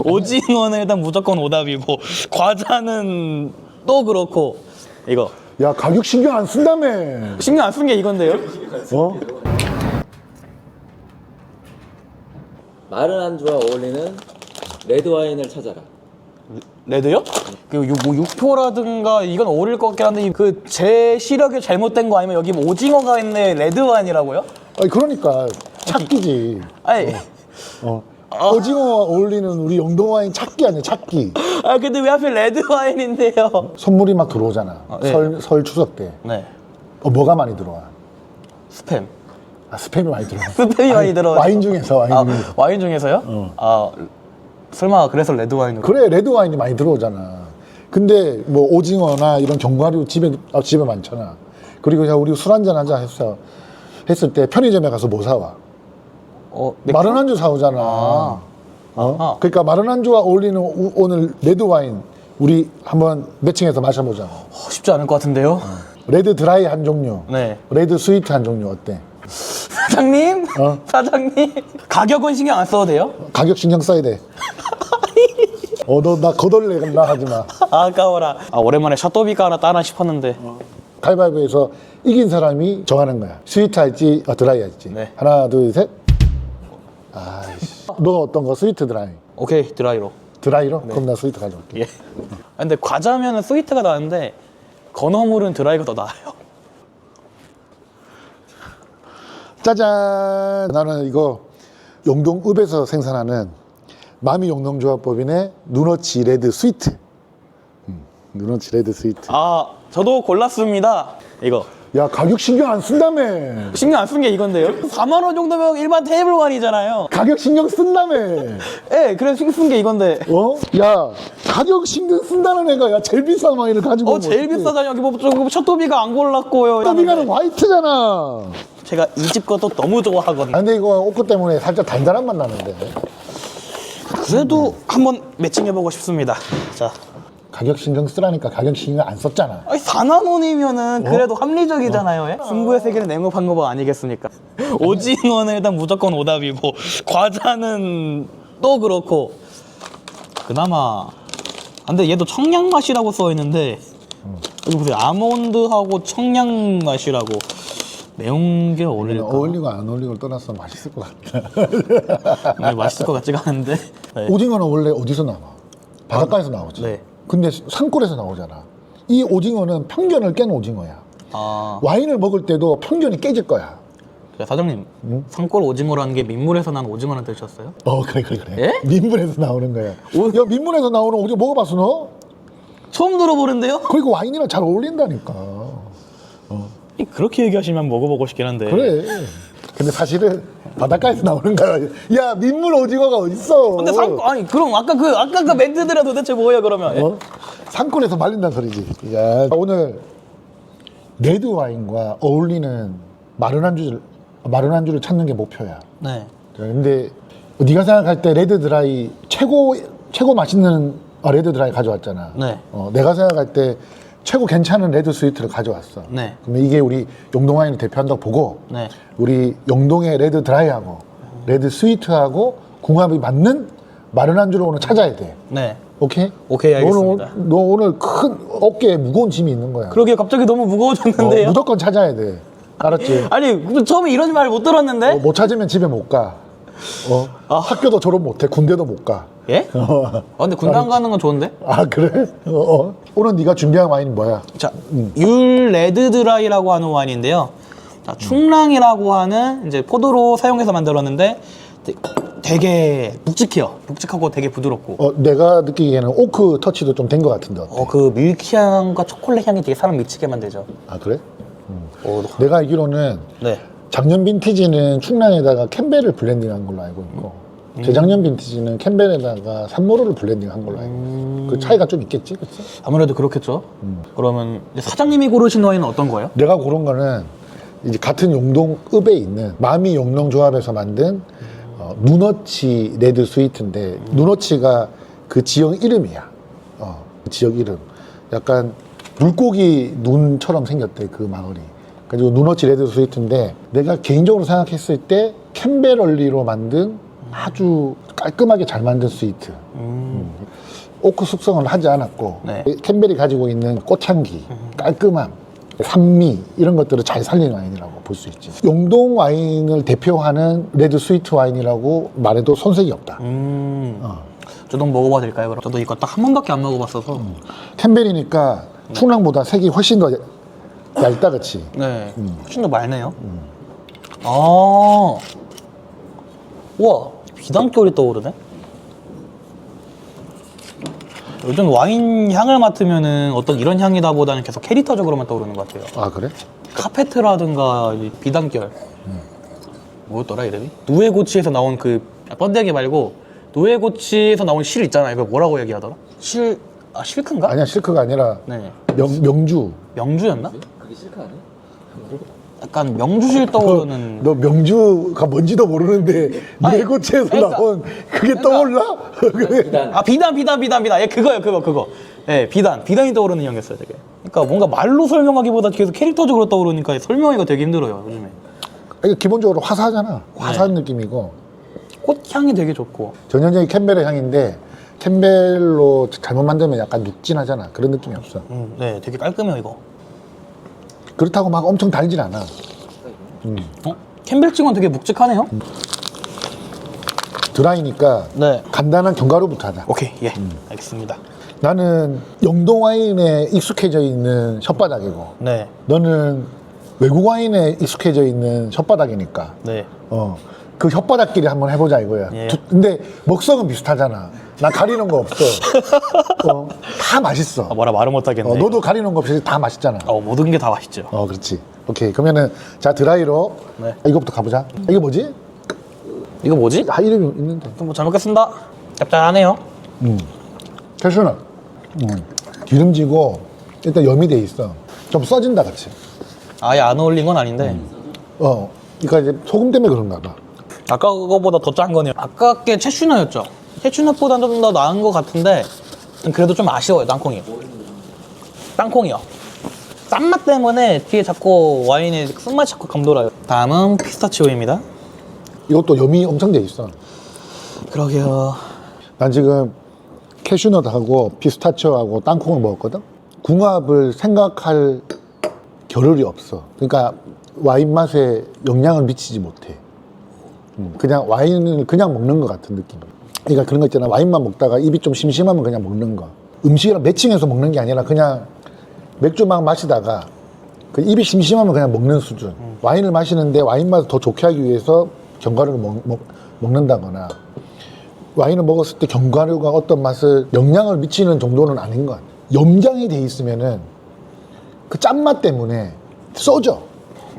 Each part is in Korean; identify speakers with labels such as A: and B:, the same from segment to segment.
A: 오징어는 일단 무조건 오답이고 과자는 또 그렇고 이거
B: 야, 가격 신경 안 쓴다며.
A: 신경 안 쓴 게 이건데요?
B: 어?
C: 마른 안주와 어울리는 레드 와인을 찾아라.
A: 레드요? 뭐 육포라든가 이건 어울릴 것 같긴 한데 그 제 시력이 잘못된 거 아니면 여기 뭐 오징어가 있네 레드 와인이라고요?
B: 아니, 그러니까 찾기지.
A: 아니
B: 오징어와 어울리는 우리 영동와인 찾기 아니야, 찾기.
A: 아 근데 왜 하필 레드 와인인데요?
B: 선물이 막 들어오잖아.
A: 네.
B: 설 추석 때.
A: 네
B: 뭐가 많이 들어와?
A: 스팸
B: 아, 스팸이 많이 들어와.
A: 스팸이 많이 들어와.
B: 와인 중에서, 와인
A: 아,
B: 중에서.
A: 와인 중에서요? 아 설마 그래서 레드 와인으로?
B: 그래, 레드 와인이 많이 들어오잖아. 근데 뭐 오징어나 이런 견과류 집에 많잖아. 그리고 야, 우리 술 한잔 하자 했을 때 편의점에 가서 뭐 사와?
A: 맥주?
B: 마른 안주 사오잖아.
A: 아하.
B: 그러니까 마른 안주와 어울리는 오늘 레드 와인 우리 한번 매칭해서 마셔보자.
A: 쉽지 않을 것 같은데요?
B: 레드 드라이 한 종류,
A: 네
B: 레드 스위트 한 종류 어때?
A: 사장님? 사장님 가격은 신경 안 써도 돼요?
B: 가격 신경 써야 돼. 너 나 거덜내 나 하지 마.
A: 아까워라. 아 오랜만에 샤또비가 하나 따나 싶었는데.
B: 가위바위보에서 이긴 사람이 정하는 거야. 스위트 할지 드라이 할지.
A: 네.
B: 하나 둘 셋. 아이씨. 너 어떤 거? 스위트 드라이?
A: 오케이 드라이로.
B: 드라이로? 그럼 나 스위트 가져올게.
A: 예. 근데 과자면은 스위트가 나는데 건어물은 드라이가 더 나아요.
B: 짜잔! 나는 이거 영동읍에서 생산하는 마미 영농조합법인의 누너치 레드 스위트. 누너치 레드 스위트.
A: 아 저도 골랐습니다. 이거
B: 야, 가격 신경 안 쓴다며.
A: 신경 안 쓴 게 이건데요? 4만 원 정도면 일반 테이블 와인이잖아요.
B: 가격 신경 쓴다며.
A: 예, 그래서 신경 쓴 게 이건데.
B: 야, 가격 신경 쓴다는 애가 야 제일 비싼 와인을 가지고
A: 제일 비싸다니 여기 뭐 샤또비가 안 골랐고요.
B: 또비가는 화이트잖아.
A: 제가 이 집 것도 너무 좋아하거든요.
B: 아, 근데 이거 오크 때문에 살짝 달달한 맛 나는데.
A: 그래도 한번 매칭해보고 싶습니다. 자,
B: 가격 신경 쓰라니까 가격 신경 안 썼잖아.
A: 아니 4만 원이면은 그래도 합리적이잖아요. 예? 승부의 세계는 냉혹한 거 아니겠습니까? 오징어는 일단 무조건 오답이고 과자는 또 그렇고 그나마 근데 얘도 청량 맛이라고 써 있는데 여기 보세요. 아몬드하고 청량 맛이라고 매운 게 어울릴까?
B: 어울리고 안 어울리고를 떠나서 맛있을 것 같아.
A: 네, 맛있을 것 같지가 않은데. 네.
B: 오징어는 원래 어디서 나와? 바닷가에서 나오지.
A: 네.
B: 근데 산골에서 나오잖아. 이 오징어는 편견을 깬 오징어야.
A: 아,
B: 와인을 먹을 때도 편견이 깨질 거야.
A: 사장님, 산골 오징어라는 게 민물에서 난 오징어라는 뜻이었어요?
B: 그래.
A: 예?
B: 민물에서 나오는 거야. 야, 민물에서 나오는 오징어 먹어봤어, 너?
A: 처음 들어보는데요?
B: 그리고 와인이랑 잘 어울린다니까.
A: 그렇게 얘기하시면 먹어보고 싶긴 한데.
B: 그래. 근데 사실은 바닷가에서 나오는 거야. 야, 민물 오징어가 어딨어?
A: 근데 아니 그럼 아까 그 멘트들은 도대체 뭐예요 그러면?
B: 산골에서 말린다는 소리지. 야, 오늘 레드 와인과 어울리는 마른 안주를 찾는 게 목표야.
A: 네.
B: 근데 네가 생각할 때 레드 드라이 최고 맛있는 레드 드라이 가져왔잖아.
A: 네.
B: 내가 생각할 때 최고 괜찮은 레드 스위트를 가져왔어.
A: 네.
B: 그러면 이게 우리 영동 와인을 대표한다고 보고
A: 네.
B: 우리 영동의 레드 드라이하고 레드 스위트하고 궁합이 맞는 마른 안주를 오늘 찾아야 돼.
A: 네.
B: 오케이?
A: 오케이, 알겠습니다.
B: 너 오늘 큰 어깨에 무거운 짐이 있는 거야.
A: 그러게 갑자기 너무 무거워졌는데요?
B: 무조건 찾아야 돼. 알았지?
A: 아니 처음에 이런 말 못 들었는데?
B: 못 찾으면 집에 못 가. 학교도 졸업 못 해. 군대도 못 가.
A: 예? 근데 군대 안 가는 건 좋은데?
B: 아, 그래? 오늘 네가 준비한 와인이 뭐야?
A: 자, 율 레드 드라이라고 하는 와인인데요. 자, 충랑이라고 하는 이제 포도로 사용해서 만들었는데 되게 묵직해요. 묵직하고 되게 부드럽고.
B: 내가 느끼기에는 오크 터치도 좀 된 것 같은데 어때?
A: 그 밀크향과 초콜릿 향이 되게 사람 미치게 만들죠.
B: 아, 그래? 내가 알기로는
A: 네.
B: 작년 빈티지는 충랑에다가 캠벨을 블렌딩한 걸로 알고 있고 재작년 빈티지는 캠벨에다가 산모로를 블렌딩한 걸로 알고 있어. 그 차이가 좀 있겠지, 그치?
A: 아무래도 그렇겠죠. 그러면 이제 사장님이 고르신 와인은 어떤 거예요?
B: 내가 고른 거는 이제 같은 용동읍에 있는 마미 영농조합에서 만든 누너치 레드 스위트인데 누너치가 그 지역 이름이야. 그 지역 이름. 약간 물고기 눈처럼 생겼대, 그 마을이. 그리고 누너치 레드 스위트인데 내가 개인적으로 생각했을 때 캠벨얼리로 만든 아주 깔끔하게 잘 만든 스위트. 오크 숙성을 하지 않았고
A: 네.
B: 캠벨이 가지고 있는 꽃향기, 깔끔함, 산미 이런 것들을 잘 살린 와인이라고 볼 수 있지. 용동 와인을 대표하는 레드 스위트 와인이라고 말해도 손색이 없다.
A: 저도 한번 먹어봐도 될까요? 그럼? 저도 이거 딱 한 번밖에 안 먹어봤어서.
B: 캠벨이니까 푸낭보다 색이 훨씬 더 얇다, 그치?
A: 네. 훨씬 더 맑네요. 아. 우와. 비단결이 떠오르네. 요즘 와인 향을 맡으면은 어떤 이런 향이다 보다는 계속 캐릭터적으로만 떠오르는 것 같아요.
B: 아, 그래?
A: 카페트라든가 이 비단결. 뭐였더라 이름이? 누에고치에서 나온 그 번데기 말고 누에고치에서 나온 실 있잖아요. 이거 뭐라고 얘기하더라? 실크인가?
B: 아니야, 실크가 아니라
A: 네.
B: 명주.
A: 명주였나?
C: 그게 실크 아니야?
A: 약간 명주실 떠오르는.
B: 너 명주가 뭔지도 모르는데 네고체에서
A: 그러니까.
B: 나온 그게 떠올라? 그래.
C: 비단.
A: 아 비단. 예, 그거요. 그거. 예, 비단이 떠오르는 형이었어요, 되게. 그러니까 뭔가 말로 설명하기보다 계속 캐릭터적으로 떠오르니까 설명하기가 되게 힘들어요, 요즘에.
B: 이게 기본적으로 화사하잖아. 화사한 느낌이고
A: 꽃향이 되게 좋고.
B: 전형적인 캠벨의 향인데 캠벨로 잘못 만들면 약간 눅진하잖아. 그런 느낌이 없어.
A: 네, 되게 깔끔해요, 이거.
B: 그렇다고 막 엄청 달진 않아.
A: 캠벨증은 되게 묵직하네요.
B: 드라이니까
A: 네.
B: 간단한 견과류부터 하자.
A: 오케이, 예, 알겠습니다.
B: 나는 영동 와인에 익숙해져 있는 혓바닥이고
A: 네,
B: 너는 외국 와인에 익숙해져 있는 혓바닥이니까
A: 네.
B: 그 혓바닥끼리 한번 해보자 이거야.
A: 예.
B: 근데 먹성은 비슷하잖아. 나 가리는 거 없어. 다 맛있어.
A: 아, 뭐라 말을 못하겠네.
B: 너도 가리는 거 없이 다 맛있잖아.
A: 모든 게 다 맛있죠.
B: 그렇지. 오케이. 그러면은 자 드라이로
A: 네.
B: 이거부터 가보자. 이게 뭐지?
A: 이거 뭐지?
B: 이름이 있는데.
A: 그럼 뭐 잘 먹겠습니다. 짭짤하네요.
B: 캐슈넛. 기름지고 일단 염이 돼 있어. 좀 써진다 같이.
A: 아예 안 어울린 건 아닌데
B: 그러니까 이제 소금 때문에 그런가 봐.
A: 아까 그거보다 더 짠 거네요. 아까 게 채슈넛였죠. 채슈넛보다 좀 더 나은 것 같은데 그래도 좀 아쉬워요. 땅콩이요. 짠맛 때문에 뒤에 자꾸 와인에 쓴맛이 자꾸 감돌아요. 다음은 피스타치오입니다.
B: 이것도 염이 엄청 돼 있어.
A: 그러게요.
B: 난 지금 캐슈넛하고 피스타치오하고 땅콩을 먹었거든. 궁합을 생각할 겨를이 없어. 그러니까 와인 맛에 영향을 미치지 못해. 그냥 와인을 그냥 먹는 것 같은 느낌. 그러니까 그런 거 있잖아. 와인만 먹다가 입이 좀 심심하면 그냥 먹는 거. 음식이랑 매칭해서 먹는 게 아니라 그냥 맥주 막 마시다가 그 입이 심심하면 그냥 먹는 수준. 와인을 마시는데 와인 맛을 더 좋게 하기 위해서 견과류를 먹는다거나 와인을 먹었을 때 견과류가 어떤 맛을 영향을 미치는 정도는 아닌 것 같아. 염장이 돼 있으면은 그 짠맛 때문에 써져.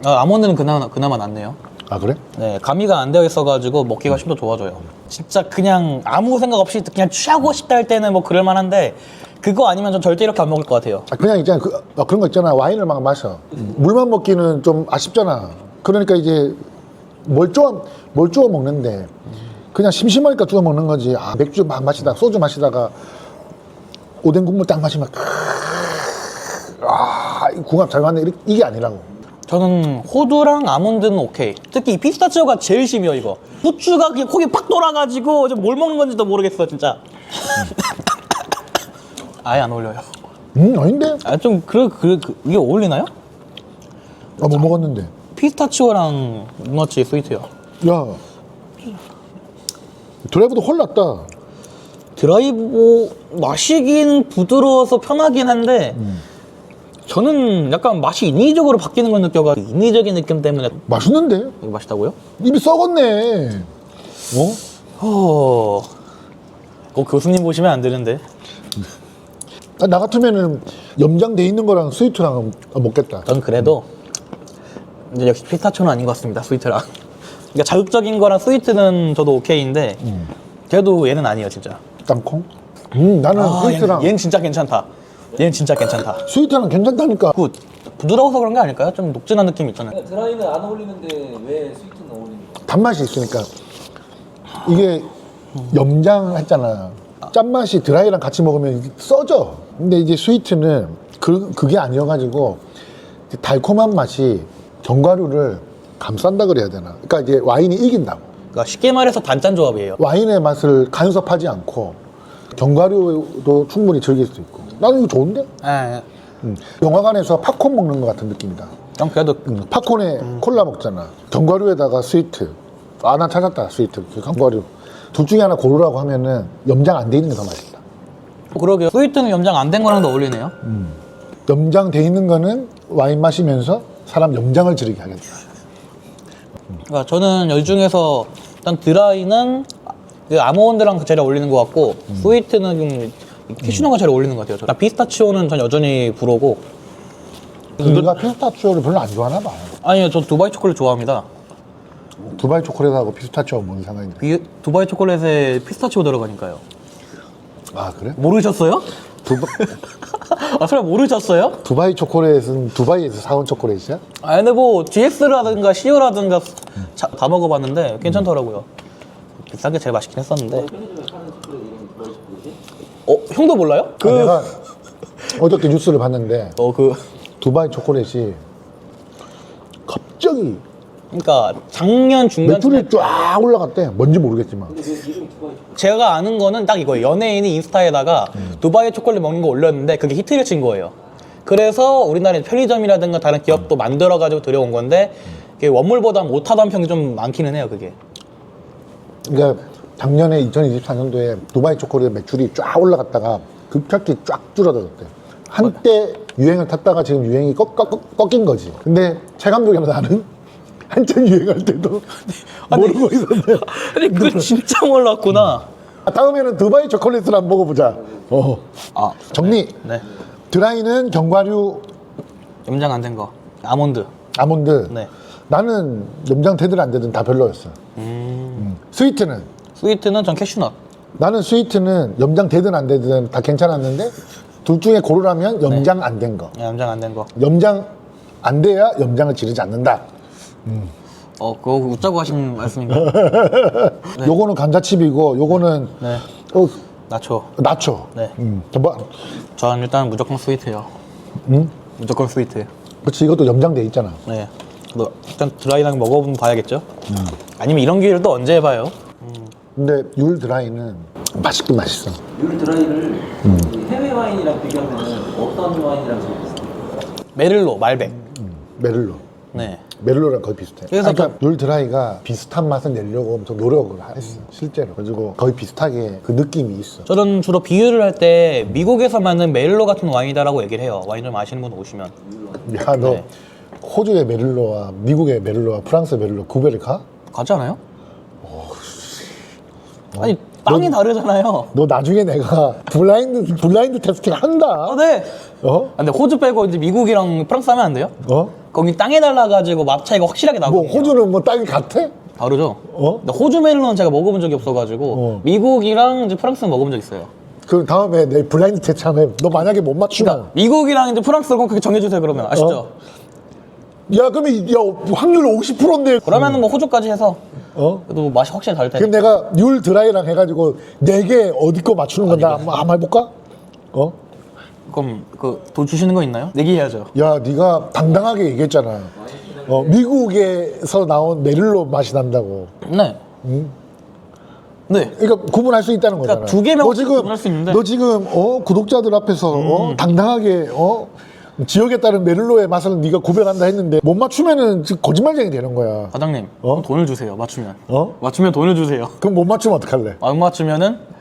A: 아몬드는 그나마 낫네요.
B: 아 그래?
A: 네, 가미가 안 되어 있어가지고 먹기가 좀 더 좋아져요. 진짜 그냥 아무 생각 없이 그냥 취하고 싶다 할 때는 뭐 그럴 만한데 그거 아니면 전 절대 이렇게 안 먹을 것 같아요.
B: 그냥 있잖아. 그런 거 있잖아. 와인을 막 마셔. 물만 먹기는 좀 아쉽잖아. 그러니까 이제 뭘 쪼아 먹는데 그냥 심심하니까 쪼아 먹는 거지. 맥주 막 마시다가 소주 마시다가 오뎅 국물 딱 마시면 이 궁합 잘 맞네. 이게 아니라고.
A: 저는 호두랑 아몬드는 오케이. 특히 이 피스타치오가 제일 심해요, 이거. 후추가 그냥 kok이 팍 돌아가지고 지금 뭘 먹는 건지도 모르겠어, 진짜. 아예 안 어울려요.
B: 아닌데?
A: 이게 어울리나요?
B: 뭐 먹었는데.
A: 피스타치오랑 누나치 스위트요.
B: 야, 드라이브도 홀 났다.
A: 드라이브 마시긴 부드러워서 편하긴 한데 저는 약간 맛이 인위적으로 바뀌는 걸 느껴가지고 인위적인 느낌 때문에
B: 맛있는데?
A: 이게 맛있다고요?
B: 입이 썩었네.
A: 꼭 교수님 보시면 안 되는데.
B: 나 같으면은 염장돼 있는 거랑 스위트랑 먹겠다.
A: 전 그래도 이제 역시 피스타치오는 아닌 것 같습니다, 스위트랑. 그러니까 자극적인 거랑 스위트는 저도 오케이인데 그래도 얘는 아니에요, 진짜.
B: 땅콩? 나는 스위트랑
A: 얘는 진짜 괜찮다. 얘는 진짜 괜찮다.
B: 스위트랑 괜찮다니까.
A: 부드러워서 그런 게 아닐까요? 좀 녹진한 느낌 있잖아요.
C: 드라이는 안 어울리는데 왜 스위트는 어울리는 거야?
B: 단맛이 있으니까 이게 염장했잖아. 짠맛이 드라이랑 같이 먹으면 이게 써져. 근데 이제 스위트는 그게 아니어가지고 달콤한 맛이 견과류를 감싼다 그래야 되나. 그러니까 이제 와인이 이긴다고.
A: 그러니까 쉽게 말해서 단짠 조합이에요.
B: 와인의 맛을 간섭하지 않고 견과류도 충분히 즐길 수 있고. 나는 이거 좋은데?
A: 예.
B: 영화관에서 팝콘 먹는 것 같은 느낌이다.
A: 좀 그래도
B: 팝콘에 콜라 먹잖아. 견과류에다가 스위트. 아, 난 찾았다, 스위트. 그 견과류. 둘 중에 하나 고르라고 하면은 염장 안 돼 있는 게 더 맛있다.
A: 그러게요. 스위트는 염장 안 된 거랑도 어울리네요.
B: 염장 돼 있는 거는 와인 마시면서 사람 염장을 지르게 하겠다.
A: 그러니까 저는 열 중에서 일단 드라이는 그 아몬드랑 잘 어울리는 것 같고 스위트는 좀 캐슈넛과 잘 어울리는 것 같아요. 그러니까 피스타치오는 전 여전히 불호고.
B: 네가 피스타치오를 별로 안 좋아하나 봐.
A: 아니요, 저 두바이 초콜릿 좋아합니다.
B: 두바이 초콜릿하고 피스타치오가 뭔 상관인데?
A: 두바이 초콜릿에 피스타치오 들어가니까요.
B: 아, 그래?
A: 모르셨어요? 아, 설마 모르셨어요?
B: 두바이 초콜릿은 두바이에서 사온 초콜릿이야?
A: 아, 근데 뭐 GS라든가 CO라든가 다 먹어봤는데 괜찮더라고요. 비싼 게 제일 맛있긴 했었는데.
C: 편의점에 파는 초콜릿 이름이 두바이 초콜릿이?
A: 형도 몰라요?
B: 아, 내가 어저께 뉴스를 봤는데
A: 그
B: 두바이 초콜릿이 갑자기
A: 그러니까 작년 중간쯤에
B: 매출이 쫙 올라갔대. 뭔지 모르겠지만.
C: 근데 그 이름이 두바이 초콜릿.
A: 제가 아는 거는 딱 이거예요. 연예인이 인스타에다가 두바이 초콜릿 먹는 거 올렸는데 그게 히트를 친 거예요. 그래서 우리나라에 편의점이라든가 다른 기업도 만들어가지고 들여온 건데 그게 원물보다 못하다는 평이 좀 많기는 해요, 그게.
B: 그러니까 작년에 2024년도에 두바이 초콜릿 매출이 쫙 올라갔다가 급격히 쫙 줄어들었대. 한때 유행을 탔다가 지금 유행이 꺾인 거지. 근데 최감독이랑 나는 한참 유행할 때도 모르고 있었네.
A: 근데 그걸 진짜 몰랐구나.
B: 다음에는 두바이 초콜릿을 한번 먹어보자. 정리.
A: 네.
B: 드라이는 견과류,
A: 염장 안 된 거. 아몬드.
B: 아몬드.
A: 네.
B: 나는 염장 되든 안 되든 다 별로였어. 스위트는?
A: 스위트는 전 캐슈넛.
B: 나는 스위트는 염장 되든 안 되든 다 괜찮았는데 둘 중에 고르라면 염장 안 된 거.
A: 염장 안 된 거.
B: 염장 안 돼야 염장을 지르지 않는다.
A: 그거 웃자고 하신 말씀인가요?
B: 요거는 감자칩이고 요거는
A: 네. 나초.
B: 나초.
A: 네.
B: 뭐,
A: 전 일단 무조건 스위트요. 무조건 스위트.
B: 그렇지, 이것도 염장돼 있잖아.
A: 네. 일단 드라이랑 먹어보면 봐야겠죠? 아니면 이런 기회를 또 언제 해봐요?
B: 근데 율 드라이는 맛있긴 맛있어.
C: 율 드라이를 그 해외 와인이랑 비교하면 어떤 와인이랑 제일 비슷해요?
A: 메를로, 말백.
B: 메를로.
A: 네.
B: 메를로랑 거의 비슷해.
A: 그래서
B: 그러니까 율 드라이가 비슷한 맛을 내려고 엄청 노력을 했어. 실제로. 그래가지고 거의 비슷하게 그 느낌이 있어.
A: 저는 주로 비유를 할 때 미국에서 만든 메를로 같은 와인이다라고 얘기를 해요. 와인 좀 아시는 분 오시면.
B: 야, 너
A: 네.
B: 호주의 메를로와 미국의 메를로와 프랑스 메를로 구별이 가?
A: 가지 않아요? 아니, 빵이 다르잖아요.
B: 너 나중에 내가 블라인드 테스팅 한다.
A: 네.
B: 어?
A: 근데 호주 빼고 이제 미국이랑 프랑스 하면 안 돼요?
B: 어?
A: 거기 땅에 달라가지고 맛 차이가 확실하게
B: 뭐
A: 나거든요.
B: 호주는 뭐 땅이 같아?
A: 다르죠?
B: 어?
A: 근데 호주 메를로는 제가 먹어본 적이 없어가지고 미국이랑 이제 프랑스는 먹어본 적 있어요.
B: 그 다음에 내 블라인드 테스트 하면 너 만약에 못 맞추면
A: 미국이랑 이제 프랑스를 꼭 그렇게 정해주세요, 그러면. 아시죠?
B: 야, 그러면 야, 확률 50%인데.
A: 그러면은 뭐 호주까지 해서
B: 어?
A: 그래도 맛이 확실히 다를
B: 그럼
A: 테니까.
B: 내가 율 드라이랑 해가지고 4개 어디 거 맞추는 건다 한번 해볼까? 어?
A: 그럼 돈 주시는 거 있나요? 내기 해야죠.
B: 야, 네가 당당하게 얘기했잖아. 미국에서 나온 메릴로 맛이 난다고.
A: 네. 네.
B: 그러니까 구분할 수 있다는 거잖아.
A: 그러니까 두 개면
B: 너 지금
A: 구분할 수 있는데.
B: 너 지금 구독자들 앞에서 당당하게 지역에 따른 메릴로의 맛을 네가 구별한다 했는데 못 맞추면은 지금 거짓말쟁이 되는 거야.
A: 과장님, 그럼 돈을 주세요. 맞추면.
B: 어?
A: 맞추면 돈을 주세요.
B: 그럼 못 맞추면 어떡할래?
A: 안 맞추면은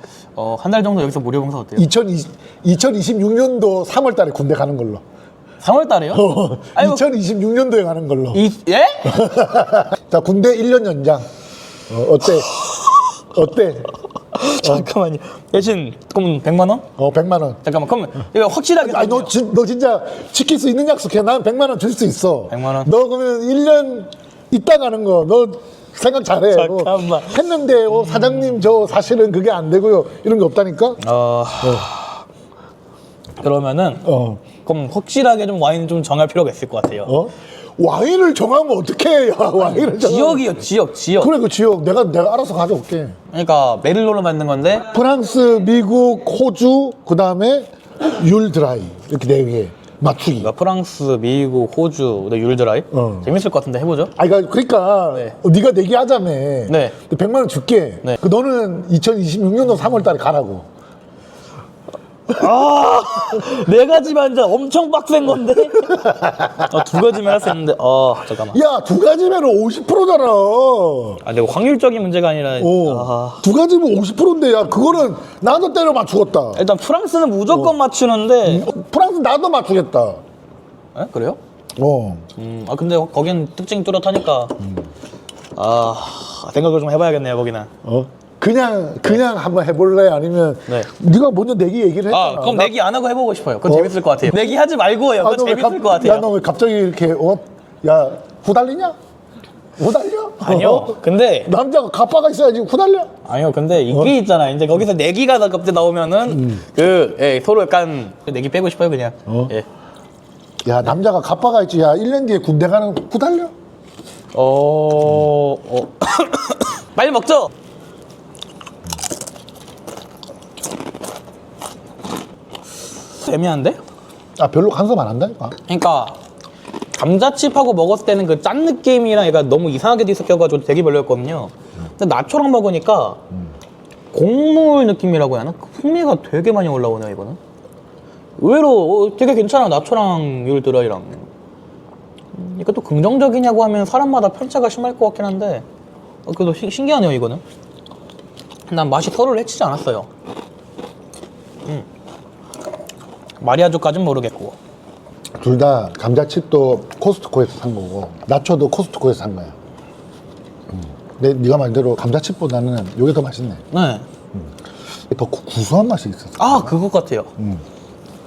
A: 한 달 정도 여기서 무료 봉사 어때요?
B: 2026년도 3월 달에 군대 가는 걸로.
A: 3월 달에요? 아이고.
B: 2026년도에 가는 걸로.
A: 예?
B: 자, 군대 1년 연장. 어때? 어때?
A: 잠깐만요. 대신 그럼 100만 원?
B: 100만 원.
A: 잠깐만. 그럼 이거 확실하게.
B: 아니, 너 진짜 지킬 수 있는 약속해. 난 100만 원 줄 수 있어.
A: 100만 원?
B: 너 그러면 1년 있다 가는 거, 너 생각 잘해.
A: 잠깐만.
B: 했는데, 사장님, 저 사실은 그게 안 되고요. 이런 게 없다니까?
A: 그러면은 그럼 확실하게 좀 와인 좀 정할 필요가 있을 것 같아요.
B: 와인을 정하면 어떡해, 야, 와인을 정하면.
A: 지역이요, 지역.
B: 그래, 그 지역. 내가 알아서 가져올게.
A: 그러니까 메릴로로 만든 건데
B: 프랑스, 미국, 호주, 그 다음에 율 드라이. 이렇게 4개. 맞추기.
A: 그러니까 프랑스, 미국, 호주, 율드라이 재밌을 것 같은데 해보죠.
B: 아, 그러니까
A: 네.
B: 네가 내기하자며.
A: 네.
B: 100만 원 줄게.
A: 네.
B: 그 너는 2026년도 3월 달에 가라고.
A: 네 가지만 진짜 엄청 빡센 건데. 두 가지만 할 수 있는데. 잠깐만.
B: 야, 두 가지면 50%잖아.
A: 근데 확률적인 문제가 아니라.
B: 두 가지면 50%인데, 야, 그거는 나도 때려 맞추겠다.
A: 일단 프랑스는 무조건 맞추는데.
B: 프랑스 나도 맞추겠다.
A: 에? 그래요?
B: 어.
A: 근데 거긴 특징이 뚜렷하니까. 생각을 좀 해봐야겠네요, 거기는.
B: 그냥 한번 해볼래? 아니면
A: 네.
B: 네가 먼저 내기 얘기를 했잖아.
A: 그럼 내기 안 하고 해보고 싶어요. 그건 재밌을 것 같아요. 내기 하지 말고요. 그건 재밌을 것 같아요.
B: 야, 너 왜 갑자기 이렇게 야, 후달리냐? 후달려?
A: 아니요. 근데
B: 남자가 가빠가 있어야지 후달려?
A: 아니요. 근데 이게 있잖아. 이제 거기서 내기가 갑자기 나오면은 서로 약간 내기 빼고 싶어요, 그냥. 예.
B: 야, 남자가 가빠가 있지. 야, 1년 뒤에 군대 가는 후달려?
A: 빨리 먹죠. 애매한데?
B: 별로 간섭 안 한다니까.
A: 그러니까 감자칩하고 먹었을 때는 그 짠 느낌이랑 얘가 너무 이상하게 뒤섞여가지고 되게 별로였거든요. 근데 나초랑 먹으니까 곡물 느낌이라고 해야 하나? 풍미가 되게 많이 올라오네요, 이거는. 의외로 되게 괜찮아, 나초랑 율드라이랑. 이게 또 긍정적이냐고 하면 사람마다 편차가 심할 것 같긴 한데 그래도 신기하네요, 이거는. 난 맛이 서로를 해치지 않았어요. 마리아주까진 모르겠고.
B: 둘 다 감자칩도 코스트코에서 산 거고 나초도 코스트코에서 산 거야. 근데 네가 말대로 감자칩보다는 이게 더 맛있네.
A: 네.
B: 더 구수한 맛이 있었어.
A: 그것 같아요.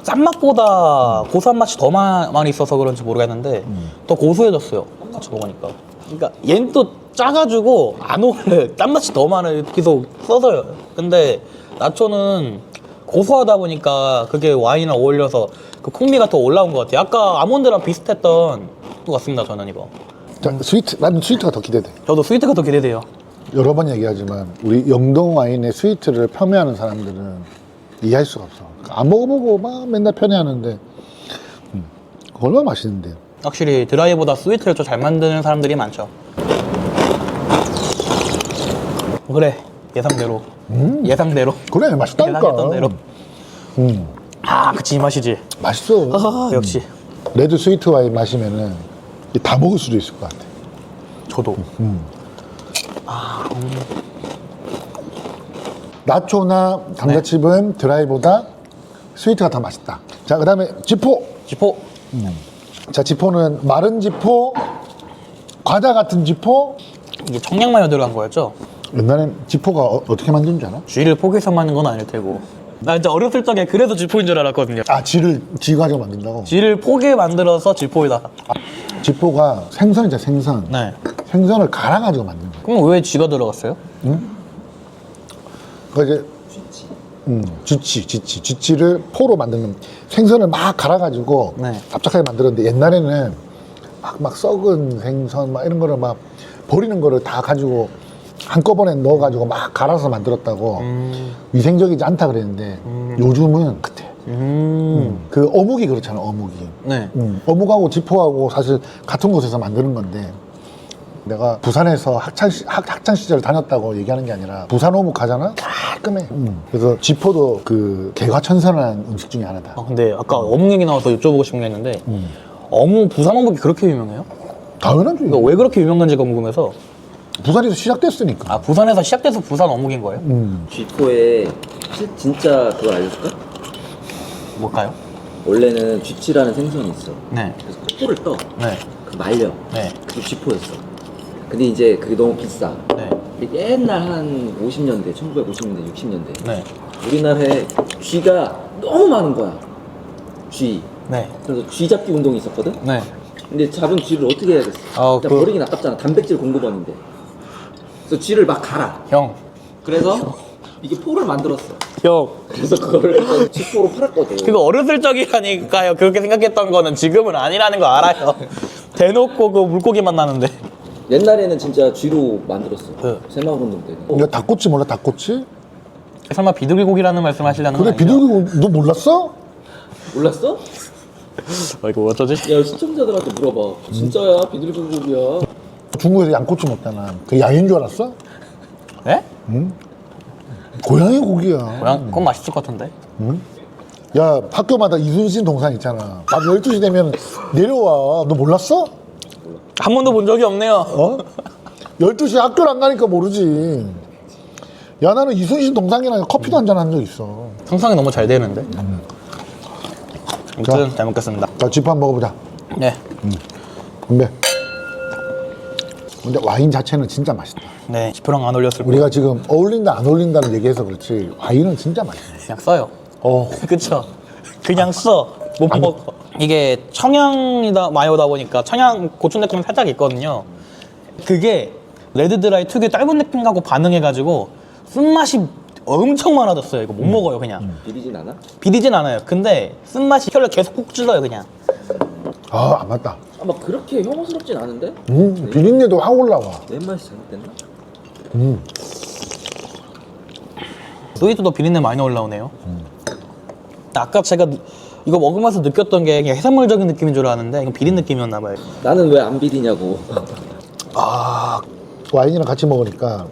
A: 짠맛보다 고소한 맛이 더 많이 있어서 그런지 모르겠는데 더 고소해졌어요, 같이 먹으니까. 그러니까 얘는 또 짜가지고 안 어울려요. 짠맛이 더 많아요. 계속 써서요. 근데 나초는 고소하다 보니까 그게 와인이랑 어울려서 그 풍미가 더 올라온 것 같아요. 아까 아몬드랑 비슷했던 것 같습니다, 저는 이거.
B: 자, 나는 스위트가 더 기대돼.
A: 저도 스위트가 더 기대돼요.
B: 여러 번 얘기하지만 우리 영동 와인의 스위트를 폄훼하는 사람들은 이해할 수가 없어. 안 먹어보고 막 맨날 편애하는데 얼마나 맛있는데.
A: 확실히 드라이보다 스위트를 좀 잘 만드는 사람들이 많죠. 그래, 예상대로. 예상대로.
B: 그래, 맛있다니까.
A: 예상했던 대로. 그치, 이 맛이지.
B: 맛있어.
A: 역시.
B: 레드 스위트 와인 마시면은 다 먹을 수도 있을 것 같아.
A: 저도.
B: 나초나 감자칩은 드라이보다 스위트가 더 맛있다. 자, 그 다음에 지포.
A: 지포.
B: 자, 지포는 마른 지포, 과자 같은 지포.
A: 이게 청양마요 들어간 거였죠?
B: 옛날엔 지포가 어떻게 만드는 줄 알아?
A: 쥐를 포개서 만든 건 아닐 테고. 나 진짜 어렸을 적에 그래서 지포인 줄 알았거든요.
B: 쥐 가지고 만든다고?
A: 쥐를 포개 만들어서 지포에다.
B: 지포가 생선이잖아, 생선.
A: 네.
B: 생선을 갈아가지고 만든 거야.
A: 그럼 왜 쥐가 들어갔어요?
B: 그 이제 쥐치를 포로 만드는 생선을 막 갈아가지고
A: 네.
B: 납작하게 만들었는데 옛날에는 막 썩은 생선 막 이런 거를 막 버리는 거를 다 가지고 한꺼번에 넣어가지고 막 갈아서 만들었다고 위생적이지 않다 그랬는데 요즘은 그때 그 어묵이 그렇잖아, 어묵이.
A: 네.
B: 어묵하고 지포하고 사실 같은 곳에서 만드는 건데 내가 부산에서 학창 시절 다녔다고 얘기하는 게 아니라 부산 어묵 하잖아? 깔끔해. 그래서 지포도 그 개과천선한 음식 중에 하나다.
A: 근데 아까 어묵 얘기 나와서 여쭤보고 싶은 게 있는데 부산 어묵이 그렇게 유명해요?
B: 당연하지.
A: 그러니까 왜 그렇게 유명한지가 궁금해서.
B: 부산에서 시작됐으니까.
A: 부산에서 시작돼서 부산 어묵인 거예요?
C: 쥐포에 진짜 그걸 알려줄까?
A: 뭘까요?
C: 원래는 쥐치라는 생선이 있어.
A: 네.
C: 그래서 코를 떠.
A: 네.
C: 그 말려.
A: 네.
C: 그게 쥐포였어. 근데 이제 그게 너무 비싸.
A: 네.
C: 근데 옛날 한 50년대, 1950년대, 60년대.
A: 네.
C: 우리나라에 쥐가 너무 많은 거야. 쥐.
A: 네.
C: 그래서 쥐 잡기 운동이 있었거든?
A: 네.
C: 근데 잡은 쥐를 어떻게 해야겠어? 일단 버리긴 아깝잖아. 단백질 공급원인데. 그래서 쥐를 막 갈아.
A: 형.
C: 그래서 이게 포를 만들었어.
A: 형.
C: 그래서 그걸 쥐포로 팔았거든.
A: 그거 어렸을 적이라니까요. 그렇게 생각했던 거는 지금은 아니라는 거 알아요. 대놓고 그 물고기만 나는데.
C: 옛날에는 진짜 쥐로 만들었어.
A: 네.
C: 새마을 운동 때는.
B: 너 닭꼬치 몰라, 닭꼬치?
A: 설마 비둘기고기라는 말씀 하시려는 건
B: 그래,
A: 아니죠?
B: 비둘기 너 몰랐어?
C: 몰랐어?
A: 이거 어쩌지?
C: 야 시청자들한테 물어봐. 진짜야 비둘기고기야.
B: 중국에서 양꼬치 먹잖아. 그 양인 줄 알았어?
A: 네?
B: 고양이 고기야.
A: 그건 맛있을 것 같은데.
B: 야, 학교마다 이순신 동상 있잖아. 밤 12시 되면 내려와. 너 몰랐어?
A: 한 번도 본 적이 없네요.
B: 어? 12시에 학교를 안 가니까 모르지. 야, 나는 이순신 동상이랑 커피도 한잔 한 적 있어.
A: 상상이 너무 잘 되는데. 아무튼 잘 먹겠습니다.
B: 자, 집 한번 먹어보자.
A: 네.
B: 건배. 근데 와인 자체는 진짜 맛있다.
A: 네. 지표랑 안 올렸을
B: 우리가 지금 어울린다, 안 어울린다는 얘기해서 그렇지. 와인은 진짜 맛있어.
A: 그냥 써요.
B: 어.
A: 그쵸? 그냥 써. 못 먹어. 이게 청양이다 마요다 보니까 청양 고추 느낌이 살짝 있거든요. 그게 레드드라이 특유의 짧은 느낌하고 반응해가지고 쓴맛이 엄청 많아졌어요. 이거 못 먹어요 그냥.
C: 비리진 않아?
A: 비리진 않아요. 근데 쓴맛이 혀를 계속 꾹 찔러요 그냥.
B: 아, 안 맞다.
C: 아마 그렇게 혐오스럽진 않은데?
B: 비린내도 확 올라와.
C: 내 맛이 잘못됐나?
A: 소이트도 비린내 많이 올라오네요. 아까 제가 이거 먹으면서 느꼈던 게 그냥 해산물적인 느낌인 줄 알았는데 이건 비린 느낌이었나 봐요.
C: 나는 왜 안 비리냐고.
B: 아, 와인이랑 같이 먹으니까